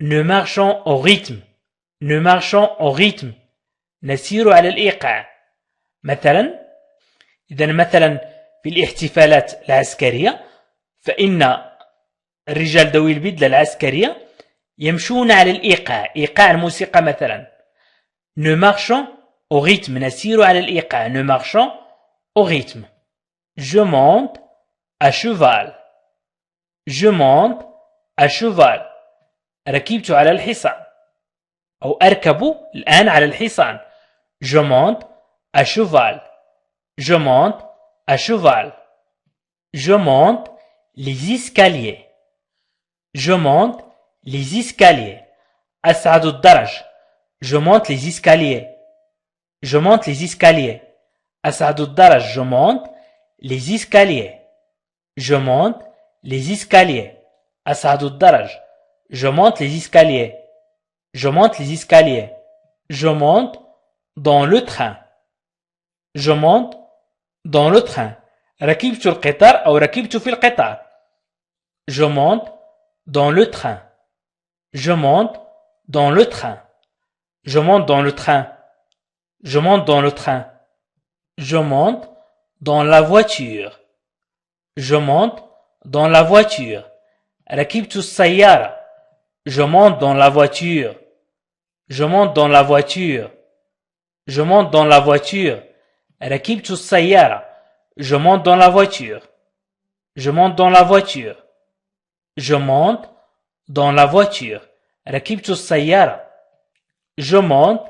Nous marchons au rythme. Nous marchons au rythme. نسير على الإيقاع. مثلا في الاحتفالات العسكرية فإن الرجال ذوي البدلة العسكرية يمشون على الإيقاع. إيقاع الموسيقى مثلا. Nous marchons au rythme. نسير على الإيقاع. Nous marchons au rythme. Je monte à cheval. Je monte à cheval. ركبت على الحصان. أو أركب الآن على الحصان. Je monte à cheval. Je monte à cheval. Je monte les escaliers. Je monte les escaliers. أصعد الدرج. Je monte les escaliers. Je monte les escaliers. أصعد الدرج. Je monte les escaliers. Je monte les escaliers. أصعد الدرج. Je monte les escaliers. Je monte les escaliers. Je monte dans le train. Je monte dans le train. ركبت القطار أو ركبت في القطار. Je monte dans le train. Je monte dans le train. Je monte dans le train. Je monte dans le train. Je monte dans la voiture. Je monte dans la voiture. ركبت السيارة. Je monte dans la voiture. Je monte dans la voiture. Je monte dans la voiture. ركبت السيارة. Je monte dans la voiture. Je monte dans la voiture. Je monte dans la voiture. ركبت السيارة. Je monte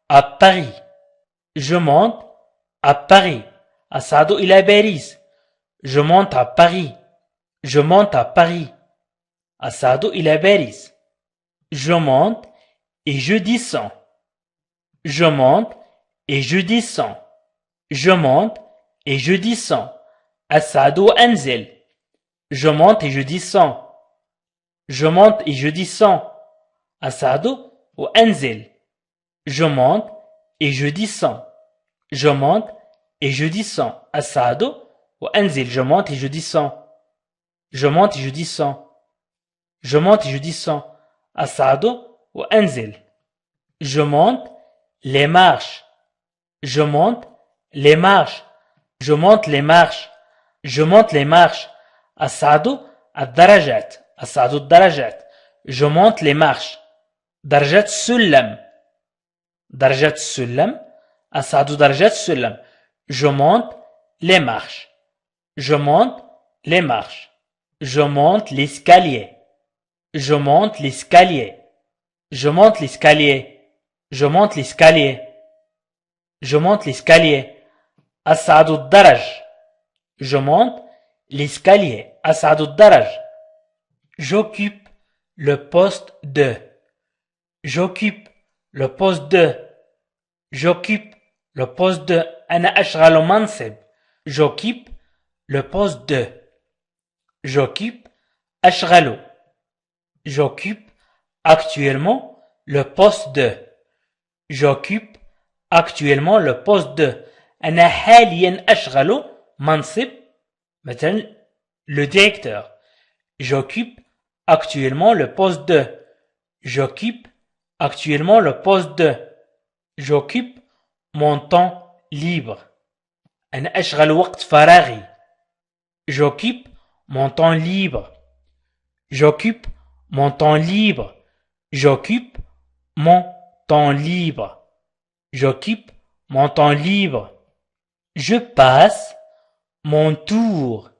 à Paris. Je monte à Paris. أصعد إلى باريس. Je monte à Paris. Je monte à Paris. أصعد إلى باريس. Je monte et je descends. Je monte et je descends. Je monte et je descends. أصعد وأنزل. Je monte et je descends. Je monte et je descends. أصعد وأنزل. Je monte et je descends. Je monte et je descends. أصعد وأنزل. Je monte et je descends. Je monte et je descends. Je monte et je descends. أصعد وأنزل. Je monte les marches. Je monte les marches. Je monte les marches. Je monte les marches. أصعد الدرجات. أصعد الدرجات. Je monte les marches. درجات السلم. درجات السلم. أصعد درجات السلم. Je monte les marches. Je monte les marches. Je monte l'escalier. Je monte l'escalier. Je monte l'escalier. Je monte l'escalier. Je monte l'escalier. أصعد الدرج. Je monte l'escalier. أصعد الدرج. J'occupe le poste de. J'occupe le poste de. J'occupe le poste de. أنا أشغل منصب. J'occupe le poste de. J'occupe أشغل. J'occupe actuellement le poste de. J'occupe actuellement le poste de. أنا حاليا أشغل منصب مثلا le directeur. J'occupe actuellement le poste de. J'occupe actuellement le poste de. J'occupe mon temps libre. أنا أشغل وقت فراغي. J'occupe mon temps libre. J'occupe mon temps libre. J'occupe mon temps libre. J'occupe mon temps libre. Je passe mon tour.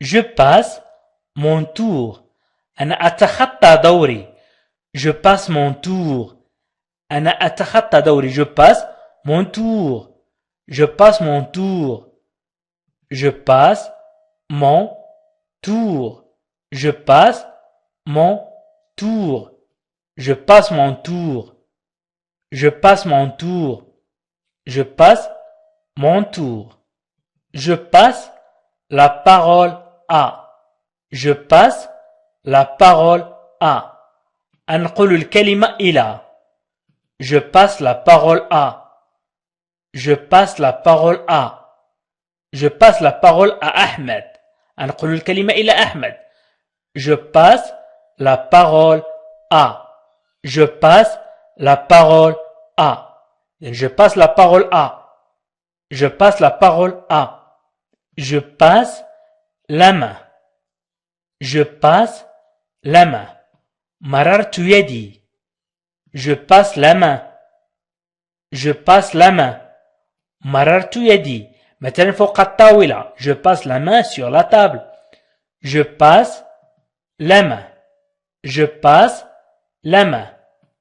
Je passe mon tour. أنا أتخطى دوري. Je passe mon tour. أنا أتخطى دوري. Je passe mon tour. Je passe mon tour. Je passe mon tour. Je passe mon tour. Je passe mon tour. Je passe mon tour. Je passe mon tour. Je passe la parole à. Je passe la parole à. أنقل الكلمة إلى. Je passe la parole à. Je passe la parole à. Je passe la parole à Ahmed. أنقل الكلمة إلى أحمد. Je passe la parole à. Je passe la parole à. Je passe la parole à. Je passe la parole à. Je passe la main. Je passe la main. مررت يدي. Je passe la main. Je passe la main. مررت يدي. مثلا فوق الطاولة. Je passe la main sur la table. Je passe la main. Je passe la main.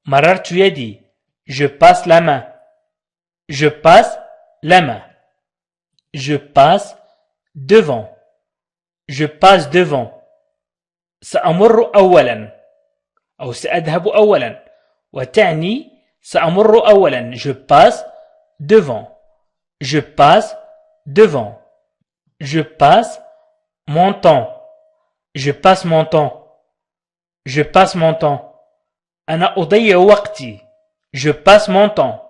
مررت يدي. Je passe la main. Je passe la main. Je passe devant. Je passe devant. سأمر أولا أو سأذهب أولا وتعني سأمر أولا. Je passe devant. Je passe devant. Je passe mon temps. Je passe mon temps. Je passe mon temps. أنا أضيع وقتي. Je passe mon temps.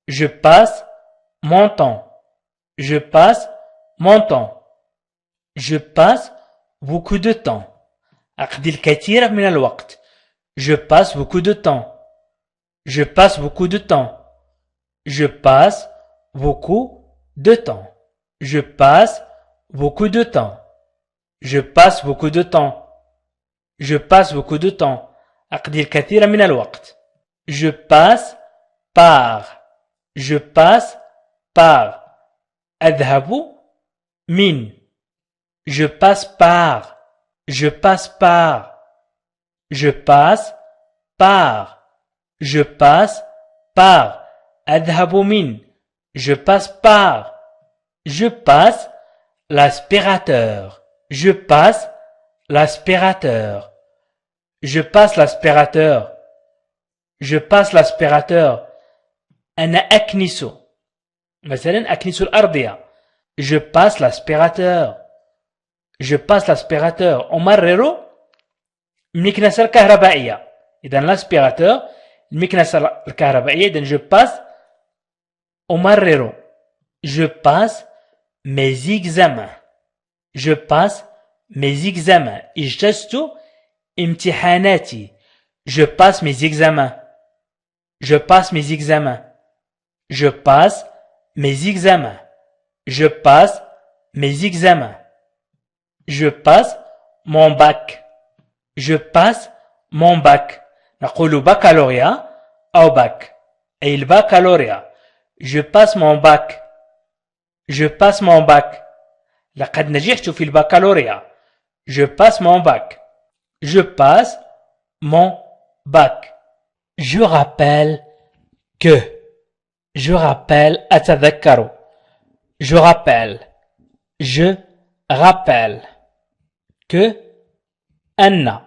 Je passe mon temps. Je passe mon temps. Je passe beaucoup de temps. أقضي الكثير من الوقت. Je passe beaucoup de temps. Je passe beaucoup de temps. Je passe beaucoup de temps. Je passe beaucoup de temps. Je passe beaucoup de temps. Je passe beaucoup de temps. أقضي الكثير من الوقت. Je passe par. Je passe par. أذهب من. Je passe par. Je passe par. Je passe par. Je passe par. أذهب من. Je passe par. Je passe l'aspirateur. Je passe l'aspirateur. Je passe l'aspirateur. Je passe l'aspirateur. أنا أكنس. مثلا أكنس الأرضية. Je passe l'aspirateur. Je passe l'aspirateur. أمرر المكنسة الكهربائية. إذا l'aspirateur المكنسة الكهربائية. إذا je passe أمرر. Je passe mes examens. Je passe mes examens. اجتزت امتحاناتي. Je passe mes examens. Je passe mes examens. Je passe mes examens. Je passe mes examens. Je passe mon bac. Je passe mon bac. نقول baccalauréat أو bac. أي الباكالوريا. Je passe mon bac. Je passe mon bac. لقد نجحت في الباكالوريا. Je passe mon bac. Je passe mon bac. Je rappelle que. Je rappelle أتذكر. Je rappelle. Je rappelle. Que. أن.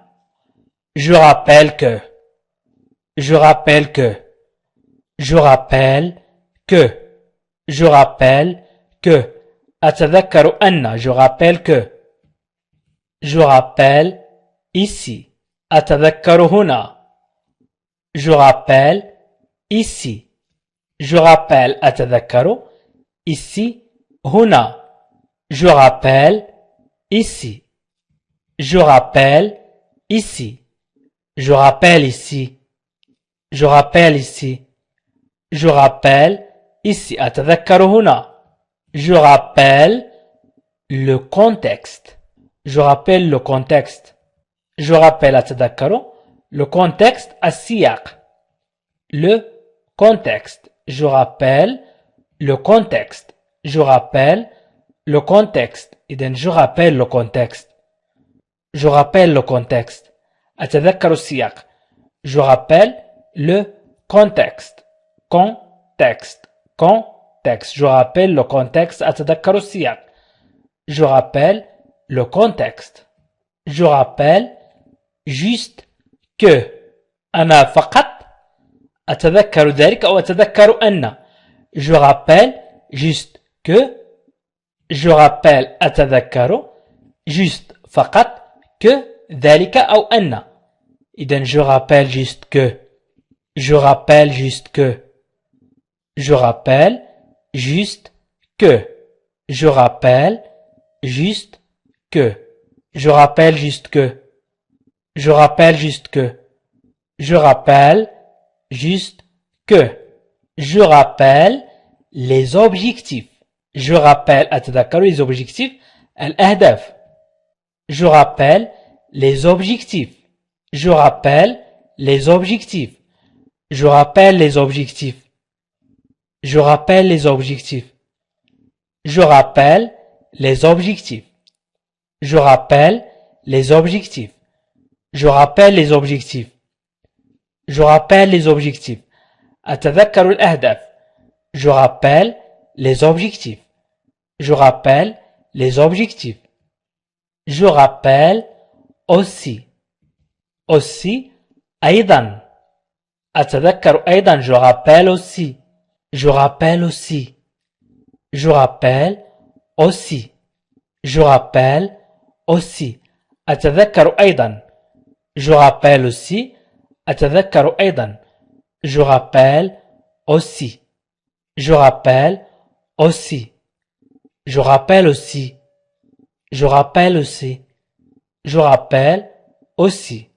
Je rappelle que. Je rappelle que. Je rappelle que. Je rappelle que. أتذكر أن. Je rappelle que. Je rappelle ici. أتذكر هنا. Je rappelle ici. Je rappelle أتذكر ici هنا. Je rappelle ici. Je rappelle ici. Je rappelle ici. Je rappelle ici. Je rappelle ici. أتذكر هنا. Je rappelle le contexte. Je rappelle le contexte. Je rappelle أتذكر le contexte السياق. Le contexte. Je rappelle le contexte. Je rappelle le contexte. إذن je rappelle le contexte. Je rappelle le contexte. أتذكر السياق. Je rappelle le contexte. Contexte. Contexte. Je rappelle le contexte. أتذكر السياق. Je rappelle le contexte. Je rappelle juste que. أنا فقط أتذكر ذلك أو أتذكر أن. je rappelle juste que, je rappelle أتذكر juste فقط que ذلك أو أن. إذن je rappelle juste que, je rappelle juste que, je rappelle juste que, je rappelle juste que, je rappelle juste que, je rappelle juste que, je rappelle juste que, je rappelle les objectifs, je rappelle أتذكر les objectifs الأهداف, je rappelle les objectifs, je rappelle les objectifs, je rappelle les objectifs, je rappelle les objectifs, je rappelle les objectifs, je rappelle les objectifs, je rappelle les objectifs, je rappelle les objectifs. أتذكر الأهداف. Je rappelle les objectifs. Je rappelle les objectifs. Je rappelle aussi. Aussi أيضا. أتذكر أيضا. Je rappelle aussi. Je rappelle aussi. Je rappelle aussi. Je rappelle aussi. أتذكر أيضا. Je rappelle aussi. أتذكر أيضا. Je rappelle aussi. Je rappelle aussi. Je rappelle aussi. Je rappelle aussi. Je rappelle aussi.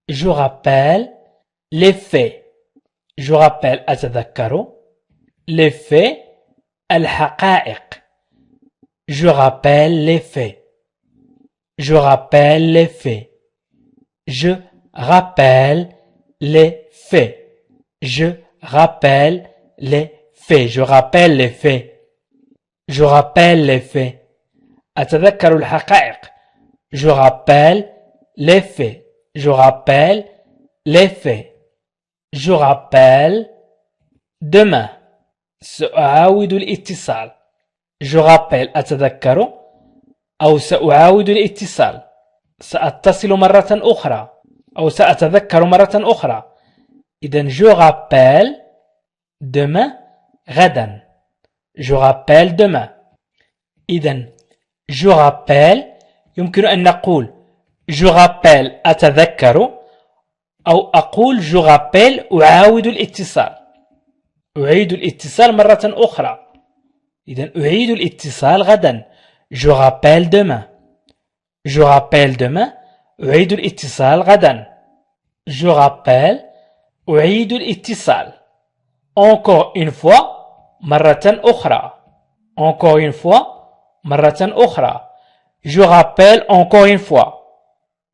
Je rappelle les faits. Je rappelle أتذكر les faits الحقائق. Je rappelle les faits. Je rappelle les faits. Je rappelle les faits. Je rappelle les faits. Je rappelle les faits. Je rappelle les faits. أتذكر الحقائق. Je rappelle les faits. Je rappelle les faits. Je rappelle demain. سأعاود الاتصال. Je rappelle أتذكر أو سأعاود الاتصال. سأتصل مرة أخرى أو سأتذكر مرة أخرى. إذن je rappelle demain غدا. Je rappelle demain. إذن je rappelle يمكن أن نقول je rappelle أتذكر أو أقول je rappelle أعاود الاتصال. أعيد الاتصال مرة أخرى. إذن أعيد الاتصال غدا. Je rappelle demain. Je rappelle demain. أعيد الاتصال غدا. Je rappelle أعيد الاتصال. Encore une fois مرة أخرى. Encore une fois مرة أخرى. Je rappelle encore une fois.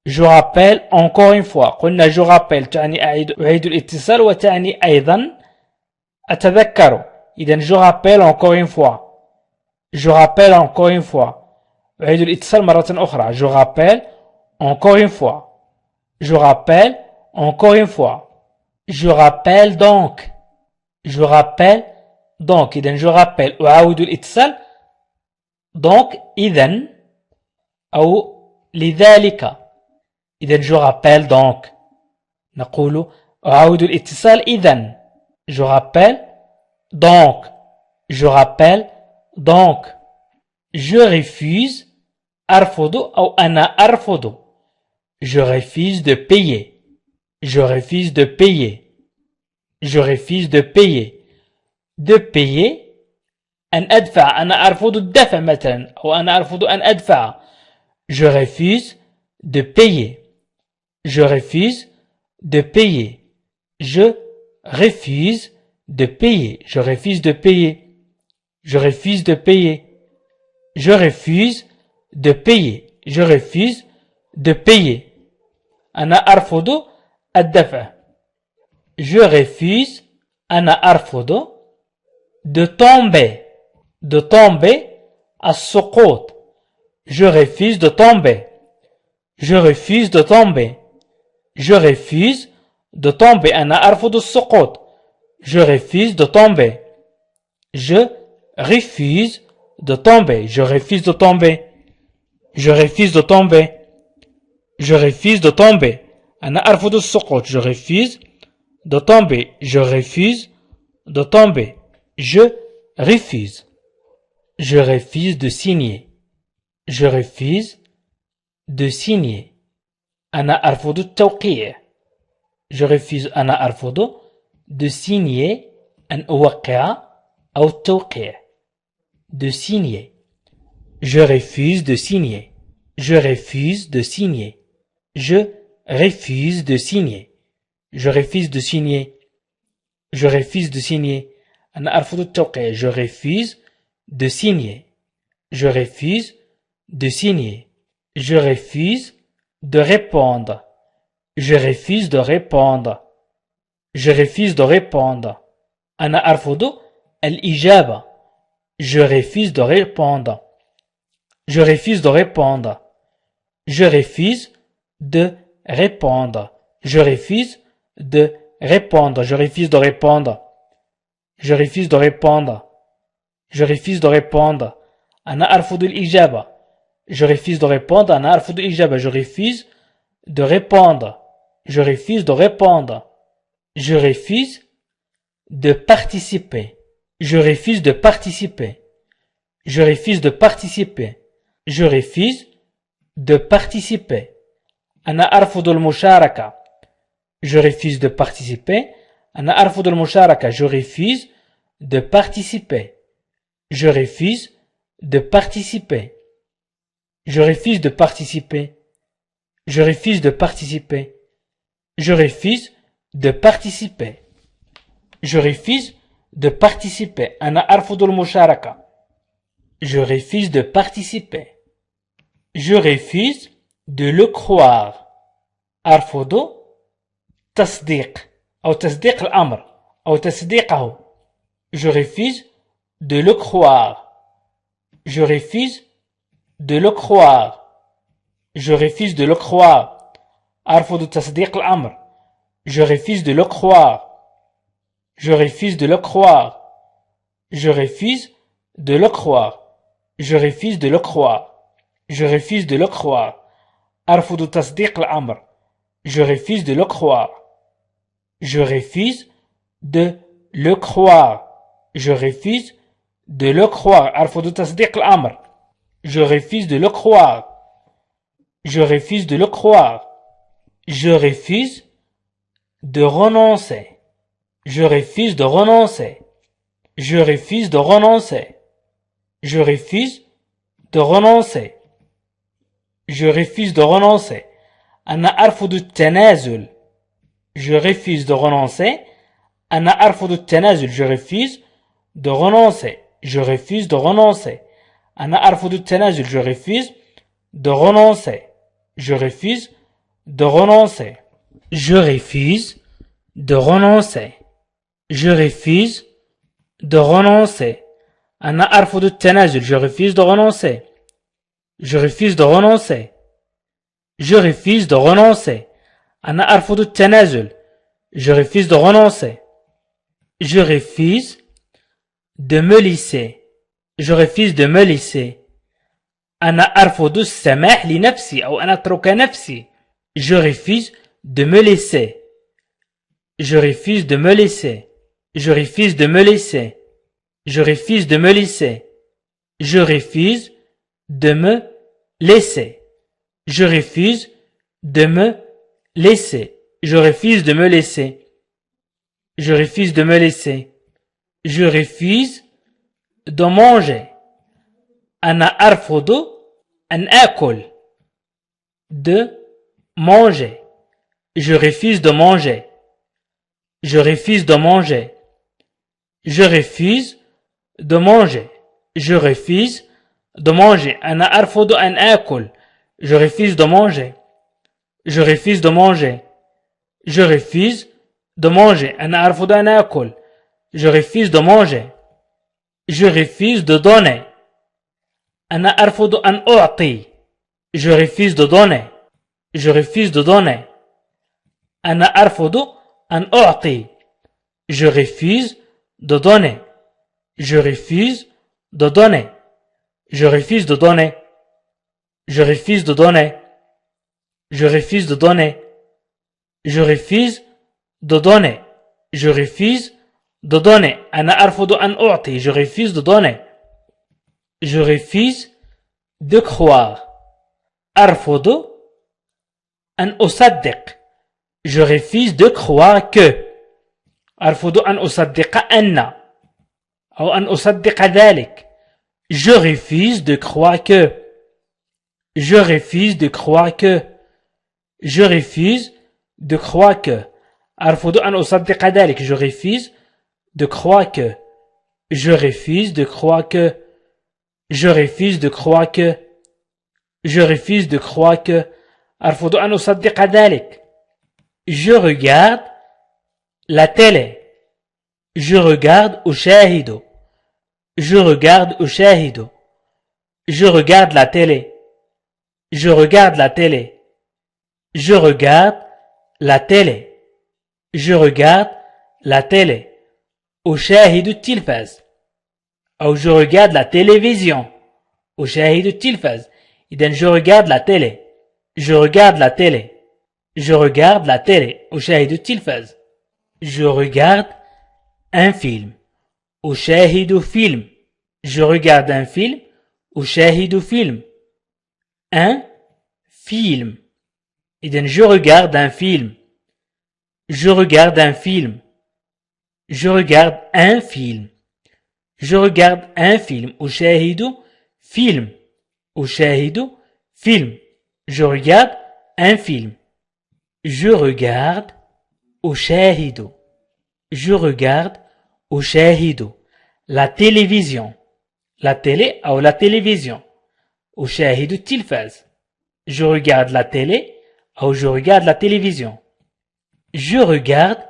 Je rappelle encore une fois. قلنا je rappelle تعني أعيد الاتصال وتعني أيضا أتذكر. إذن je rappelle encore une fois. Je rappelle encore une fois. أعيد الاتصال مرة أخرى. Je rappelle encore une fois. Je rappelle encore une fois. Je rappelle donc. Je rappelle donc. إذن je rappelle أعاود الاتصال. donc إذن أو لذلك. إذن je rappelle donc. نقول أعاود الاتصال إذن. Je rappelle donc. Je rappelle donc. Je refuse أرفض أو أنا أرفض. Je refuse de payer. Je refuse de payer. Je refuse de payer. De payer أن أدفع. أنا أرفض الدفع مثلا أو أنا أرفض أن أدفع. Je refuse de payer. Je refuse de payer. Je refuse de payer. Je refuse de payer. Je refuse de payer. Je refuse de payer. Je refuse de payer. أنا أرفض الدفع. Je refuse أنا أرفض de tomber. De tomber السقوط. Je refuse de tomber. Je refuse de tomber. Je refuse de tomber. أنا أرفض السقوط. Je refuse de tomber. Je refuse de tomber. Je refuse de tomber. Je refuse de tomber. Je refuse de tomber. أنا أرفض السقوط. Je refuse de tomber. Je refuse de tomber. Je refuse. Je refuse de signer. Je refuse de signer. أنا أرفض التوقيع. Je refuse أنا أرفض de signer أن أوقع أو التوقيع. De signer. Je refuse de signer. Je refuse de signer. Je refuse de signer. Je refuse de signer. Je refuse de signer. أنا أرفض التوقيع. Je refuse de signer. Je refuse de signer. Je refuse de répondre. Je refuse de répondre. Je refuse de répondre. أنا أرفض الإجابة. Je refuse de répondre. Je refuse de répondre. Je refuse de répondre. Je refuse de répondre. Je refuse de répondre. Je refuse de répondre. Je refuse de répondre. أنا أرفض الإجابة. Je refuse de répondre. أنا أرفض الإجابة. Je refuse de répondre. Je refuse de répondre. Je refuse de participer. Je refuse de participer. Je refuse de participer. Je refuse de participer. أنا أرفض المشاركة. Je refuse de participer. أنا أرفض المشاركة. Je refuse de participer. Je refuse de participer. Je refuse de participer. Je refuse de participer. Je refuse de participer. Je refuse de participer. أنا أرفض المشاركة. Je refuse de participer. Je refuse de le croire. أرفض تصديق أو تصديق الأمر أو تصديقه. Je refuse de le croire. Je refuse de le croire. Je refuse de le croire. أرفض تصديق الأمر. Je refuse de le croire. Je refuse de le croire. Je refuse de le croire. Je refuse de le croire. Je refuse de le croire. أرفض تصديق الأمر. Je refuse de le croire. Je refuse de le croire. Je refuse de le croire. أرفض تصديق الأمر. Je refuse de le croire. Je refuse de le croire. Je refuse de renoncer. Je refuse de renoncer. Je refuse de renoncer. Je refuse de renoncer. Je refuse de renoncer. أنا أرفض التنازل. Je refuse de renoncer. أنا أرفض التنازل. Je refuse de renoncer. Je refuse de renoncer. أنا أرفض التنازل. Je refuse de renoncer. Je refuse de renoncer. Je refuse de renoncer. Je refuse de renoncer. أنا أرفض التنازل. Je refuse de renoncer. Je refuse de renoncer. Je refuse de renoncer. أنا أرفض التنازل. Je refuse de renoncer. Je refuse de me laisser. Je refuse de me laisser. أنا أرفض السماح لنفسي أو أن أترك نفسي. Je refuse de me laisser. Je refuse de me laisser. Je refuse de me laisser. Je refuse de me laisser. Je refuse de me laisser. Je refuse de me laisser. Je refuse de me laisser. Je refuse de me laisser. Je refuse de manger. أنا أرفض أن آكل. De manger. Je refuse de manger. Je refuse de manger. Je refuse de manger. Je refuse de manger. أنا أرفض أن آكل. Je refuse de manger. Je refuse de manger. Je refuse de manger. أنا أرفض أن آكل. Je refuse de manger. Je refuse de donner. أنا أرفض أن أعطي. Je refuse de donner. Je refuse de donner. أنا أرفض أن أعطي. Je refuse de donner. Je refuse de donner. Je refuse de donner. Je refuse de donner. Je refuse de donner. Je refuse de donner. Je refuse de donner. أنا أرفض أن أعطي. Je refuse de donner. Je refuse de croire. أرفض أن أصدق. Je refuse de croire que. أرفض أن أصدق أن أو أن أصدق ذلك. Je refuse de croire que. Je refuse de croire que. Je refuse de croire que. أرفض أن أصدق ذلك. Je refuse de croire que. Je refuse de croire que. Je refuse de croire que. Je refuse de croire que. أرفض أن أصدق ذلك. Je regarde la télé. Je regarde أشاهد. Je regarde أشاهد. Je regarde la télé. Je regarde la télé. Je regarde la télé. Je regarde la télé. أشاهد التلفاز. أو je regarde la télévision. أشاهد التلفاز. إذن je regarde la télé. Je regarde la télé. Je regarde la télé. أشاهد التلفاز. Je regarde un film. أشاهد فيلم. Je regarde un film. أشاهد فيلم. Un film. إذن je regarde un film. Je regarde un film. Je regarde un film. Je regarde un film. أشاهد film. أشاهد film. Je regarde un film. Je regarde أشاهد. Je regarde أشاهد. La télévision. La télé أو la télévision. أشاهد التلفاز. Je regarde la télé أو je regarde la télévision. Je regarde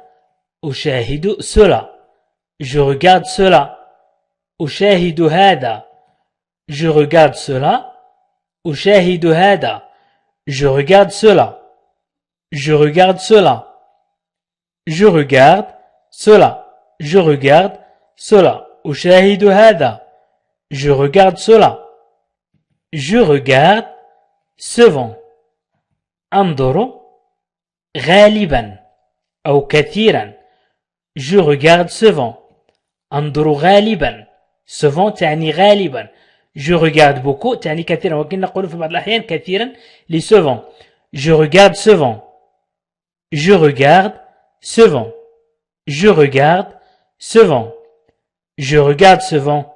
أشاهد cela. Je regarde cela. أشاهد هذا. Je regarde cela. أشاهد هذا. Je regarde cela. Je regarde cela. Je regarde cela. Je regarde cela. أشاهد هذا. Je regarde cela. Je regarde ce vent. أنظر غالبا أو كثيرا. Je regarde ce vent. أنظر غالبا. Ce vent تعني غالبا. Je regarde beaucoup تعني كثيرا. ولكن نقول في بعض الأحيان كثيرا لce vent. Je regarde ce vent. Je regarde ce vent. Je regarde ce vent. Je regarde ce vent.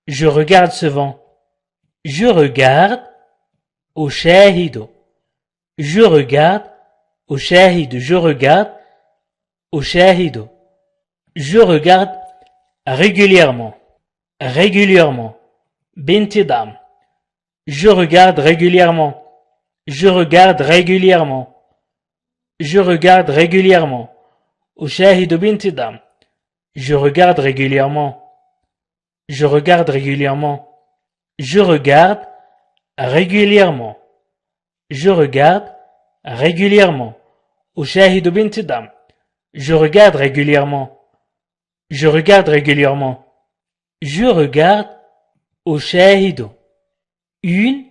Je regarde ce vent. Je regarde أشاهد. Je regarde أشاهد. Je regarde أشاهد. Je regarde régulièrement. Régulièrement. بانتظام. Je regarde régulièrement. Je regarde régulièrement. Je regarde régulièrement. أشاهد بانتظام. Je regarde régulièrement. Je regarde régulièrement. Je regarde régulièrement. Je regarde régulièrement. أشاهد بانتظام. Je regarde régulièrement. Je regarde régulièrement. Je regarde أشاهد. Une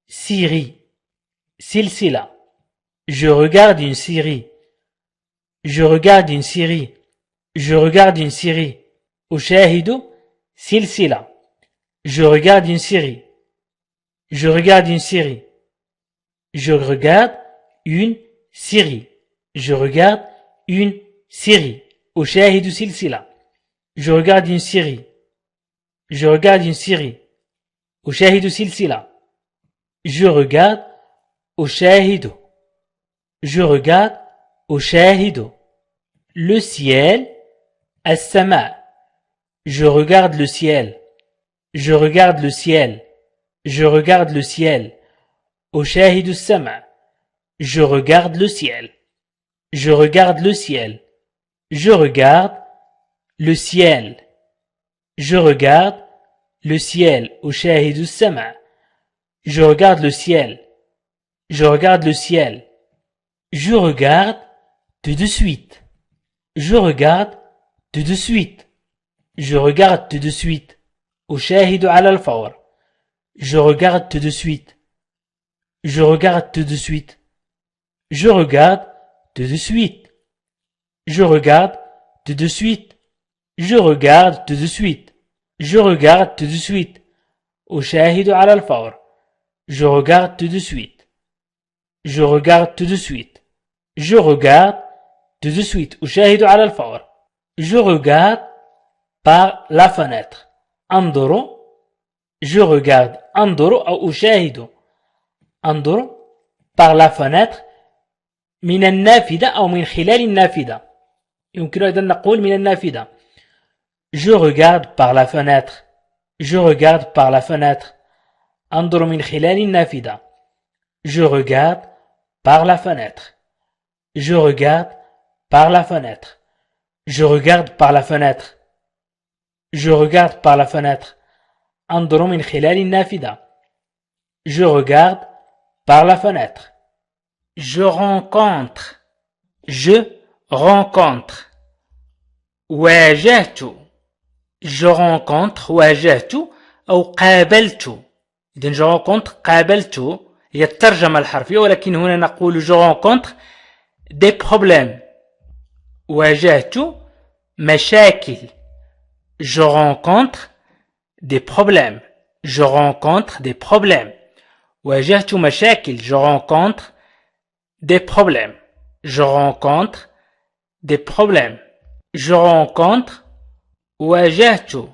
série. سلسلة. Je regarde une série. Je regarde une série. Je regarde une série. أشاهد سلسلة. Je regarde une série. Je regarde une série. Je regarde une série. Je regarde une série. أشاهد سلسلة. Je regarde une série. Je regarde une série. أشاهد سلسلة. Je regarde أشاهد. Je regarde أشاهد. Le ciel. السماء. Je regarde le ciel. Je regarde le ciel. Je regarde le ciel. أشاهد السماء. Je regarde le ciel. Je regarde le ciel. Je regarde le ciel. Je regarde le ciel. أشاهد السماء. Je regarde le ciel. Je regarde le ciel. Je regarde tout de suite. Je regarde tout de suite. Je regarde tout de suite. أشاهد على الفور. Je regarde tout de suite. Je regarde tout de suite. Je regarde tout de suite. Je regarde tout de suite. Je regarde tout de suite. Je regarde tout de suite. أشاهد على الفور. Je regarde tout de suite. Je regarde tout de suite. Je regarde tout de suite. أشاهد على الفور. Je regarde par la fenêtre. أنظر. Je regarde. أنظر أو أشاهد. أنظر par la fenêtre من النافذة أو من خلال النافذة. يمكن أيضا نقول من النافذة. Je regarde par la fenêtre. Je regarde par la fenêtre. أنظر من خلال النافذة. Je regarde par la fenêtre. Je regarde par la fenêtre. Je regarde par la fenêtre. Je regarde par la fenêtre. أنظر من خلال النافذة. Je regarde par la fenêtre. Je rencontre. Je rencontre. واجهت. Je rencontre واجهت أو قابلت. إذن je rencontre قابلت هي الترجمة الحرفية, ولكن هنا نقول je rencontre des problèmes. واجهت مشاكل. Je rencontre des problèmes. Je rencontre des problèmes. واجهت مشاكل. Je rencontre des problèmes. Je rencontre des problèmes. Je rencontre واجهت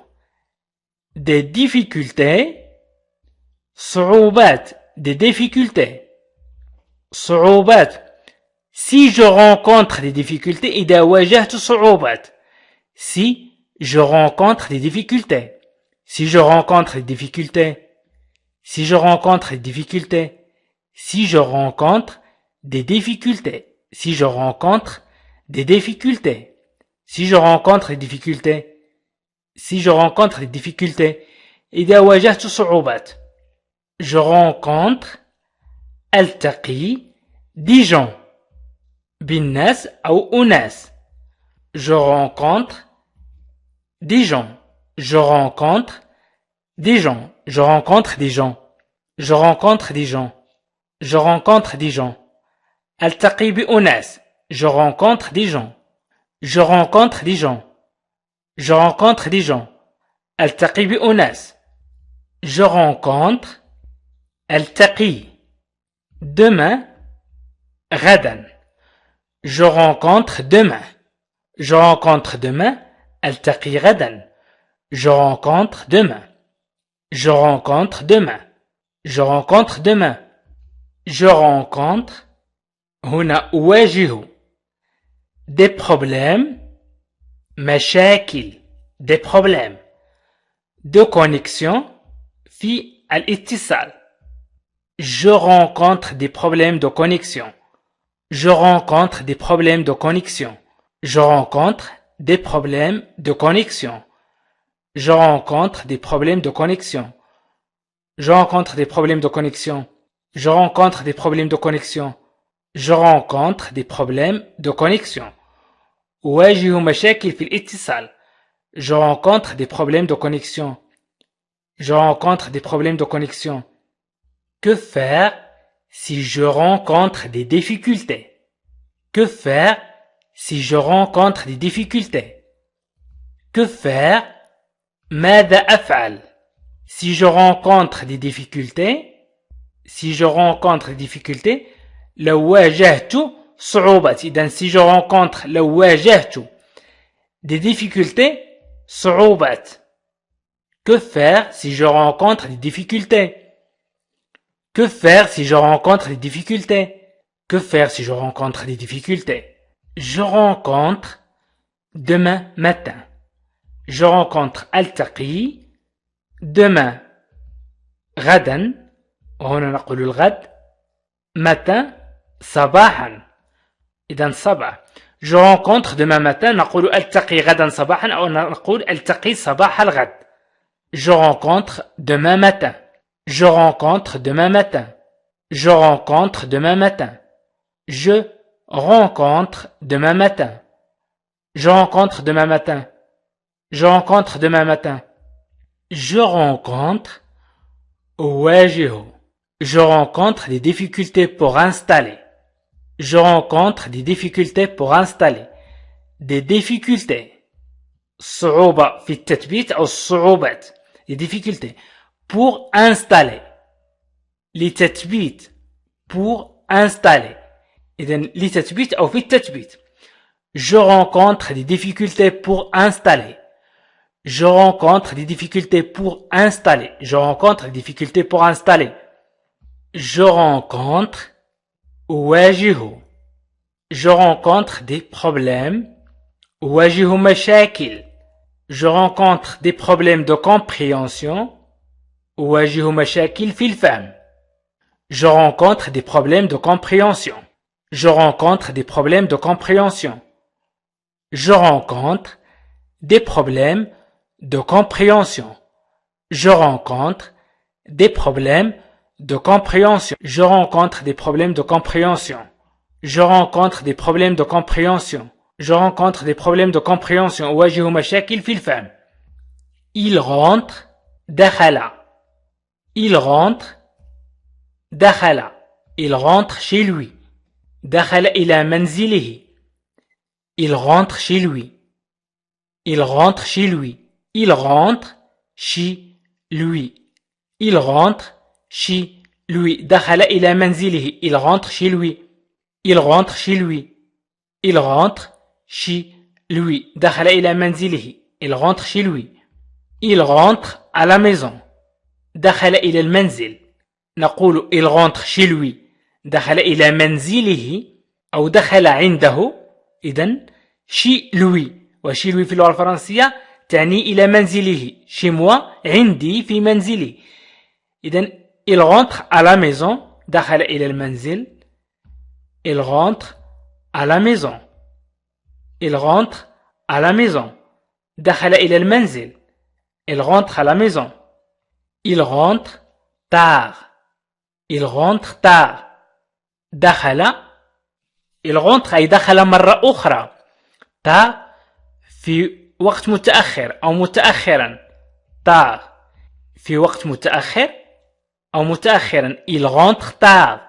des difficultés. صعوبات. Des difficultés. صعوبات. Si je rencontre des difficultés, إذا واجهت صعوبات. Si je rencontre des difficultés. Si je rencontre des difficultés. Si je rencontre des difficultés. Si je rencontre des difficultés. Si je rencontre des difficultés. Si je rencontre des difficultés. Si je rencontre des difficultés. إذا واجهت صعوبات. Je rencontre ألتقي des gens. بالناس أو أناس. Je rencontre des gens. Je rencontre des gens. Je rencontre des gens. Je rencontre des gens. Je rencontre des gens. ألتقي بأناس. Je rencontre des gens. Je rencontre des gens. Je rencontre des gens. ألتقي بأناس. Je rencontre. ألتقي. Demain. غدا. Je rencontre demain. Je rencontre demain. ألتقي غدا. Je rencontre demain. Je rencontre demain. Je rencontre demain. Je rencontre. هنا أواجه. Des problèmes. مشاكل. Des problèmes. De connexion. في الاتصال. Je rencontre des problèmes de connexion. Je rencontre des problèmes de connexion. Je rencontre des problèmes de connexion. Je rencontre des problèmes de connexion. Je rencontre des problèmes de connexion. Je rencontre des problèmes de connexion. Je rencontre des problèmes de connexion. أواجه مشاكل في الاتصال. Je rencontre des problèmes de connexion. Je rencontre des problèmes de connexion. Que faire si je rencontre des difficultés? Que faire si je rencontre des difficultés? Que faire? ماذا أفعل? Si je rencontre des difficultés, si je rencontre des difficultés, لو واجهت صعوبات. إذن si je rencontre لو واجهت des difficultés, صعوبات. Que faire si je rencontre des difficultés? Que faire si je rencontre des difficultés? Que faire si je rencontre des difficultés? Je rencontre demain matin. Je rencontre ألتقي demain غدا. وهنا نقول الغد. matin صباحا. إذن صباح. Je rencontre demain matin. نقول ألتقي غدا صباحا أو نقول ألتقي صباح الغد. Je rencontre demain matin. Je rencontre demain matin. Je rencontre demain matin. Je rencontre demain matin. Je rencontre demain matin. Je rencontre demain matin. Je rencontre أواجه. Je rencontre des difficultés pour installer. Je rencontre des difficultés pour installer. Des difficultés. الصعوبة في التثبيت أو الصعوبات les difficultés pour installer لتثبيت pour installer إذن لتثبيت أو في التثبيت je rencontre des difficultés pour installer je rencontre des difficultés pour installer je rencontre des difficultés pour installer je rencontre أواجه je rencontre des problèmes أواجه مشاكل je rencontre des problèmes de compréhension أواجه مشاكل في الفهم je rencontre des problèmes de compréhension je rencontre des problèmes de compréhension je rencontre des problèmes de compréhension je rencontre des problèmes de compréhension je rencontre des problèmes de compréhension je rencontre des problèmes de compréhension je rencontre des problèmes de compréhension أواجه مشاكل في الفهم il rentre دخل il rentre دخل il rentre chez lui دخل إلى منزله il rentre chez lui il rentre chez lui il rentre chez lui il rentre chez lui دخل إلى منزله il rentre chez lui il rentre chez lui il rentre chez lui دخل إلى منزله il rentre chez lui il rentre à la maison دخل إلى المنزل نقول il rentre chez lui دخل إلى منزله أو دخل عنده إذن chez lui وchez lui في اللغة الفرنسية تعني إلى منزله chez moi عندي في منزلي إذن il rentre à la maison دخل إلى المنزل il rentre à la maison il rentre à la maison دخل إلى المنزل il rentre à la maison il rentre tard il rentre tard دخل il rentre أي دخل مرة أخرى tard في وقت متأخر أو متأخرا tard في وقت متأخر أو متأخرا il rentre tard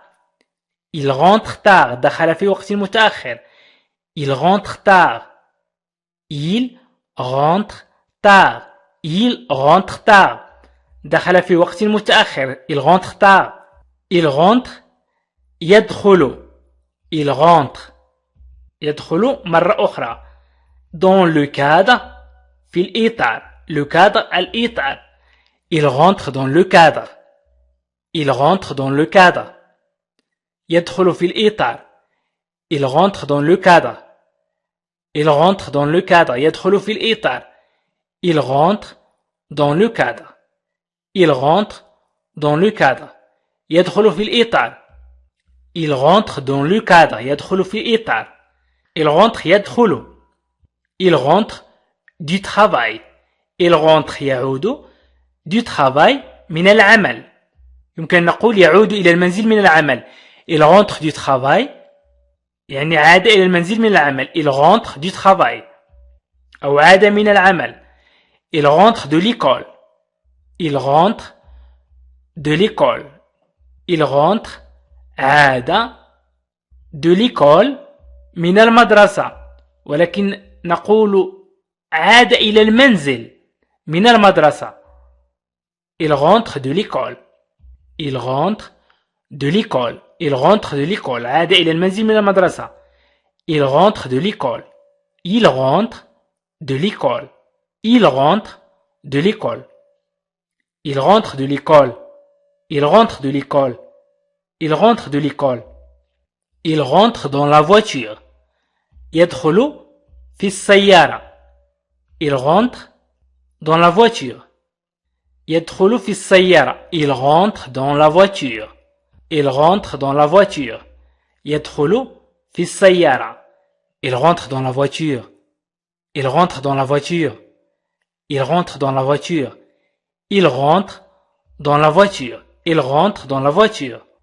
il rentre tard دخل في وقت متأخر il rentre tard il rentre tard il rentre tard دخل في وقت متأخر il rentre tard il rentre يدخل il rentre يدخل مرة أخرى dans le cadre في الإطار le cadre الإطار il rentre dans le cadre il rentre dans le cadre يدخل في الإطار il rentre dans le cadre il rentre dans le cadre يدخل في الإطار il rentre dans le cadre il rentre dans le cadre يدخل في الإطار il rentre dans le cadre يدخل في الإطار il rentre يدخل il rentre du travail il rentre يعود du travail من العمل يمكن نقول يعود إلى المنزل من العمل il rentre du travail يعني عاد إلى المنزل من العمل il rentre du travail أو عاد من العمل il rentre de l'école il rentre de l'école il rentre عاد de l'école من المدرسة ولكن نقول عاد إلى المنزل من المدرسة il rentre de l'école il rentre de l'école il rentre de l'école عاد إلى المنزل من المدرسة il rentre de l'école il rentre de l'école il rentre de l'école il rentre de l'école il rentre de l'école il rentre de l'école il rentre dans la voiture يدخل في السيارة il rentre dans la voiture يدخل في السيارة il rentre dans la voiture il rentre dans la voiture يدخل في السيارة il rentre dans la voiture il rentre dans la voiture il rentre dans la voiture il rentre dans la voiture il rentre dans la voiture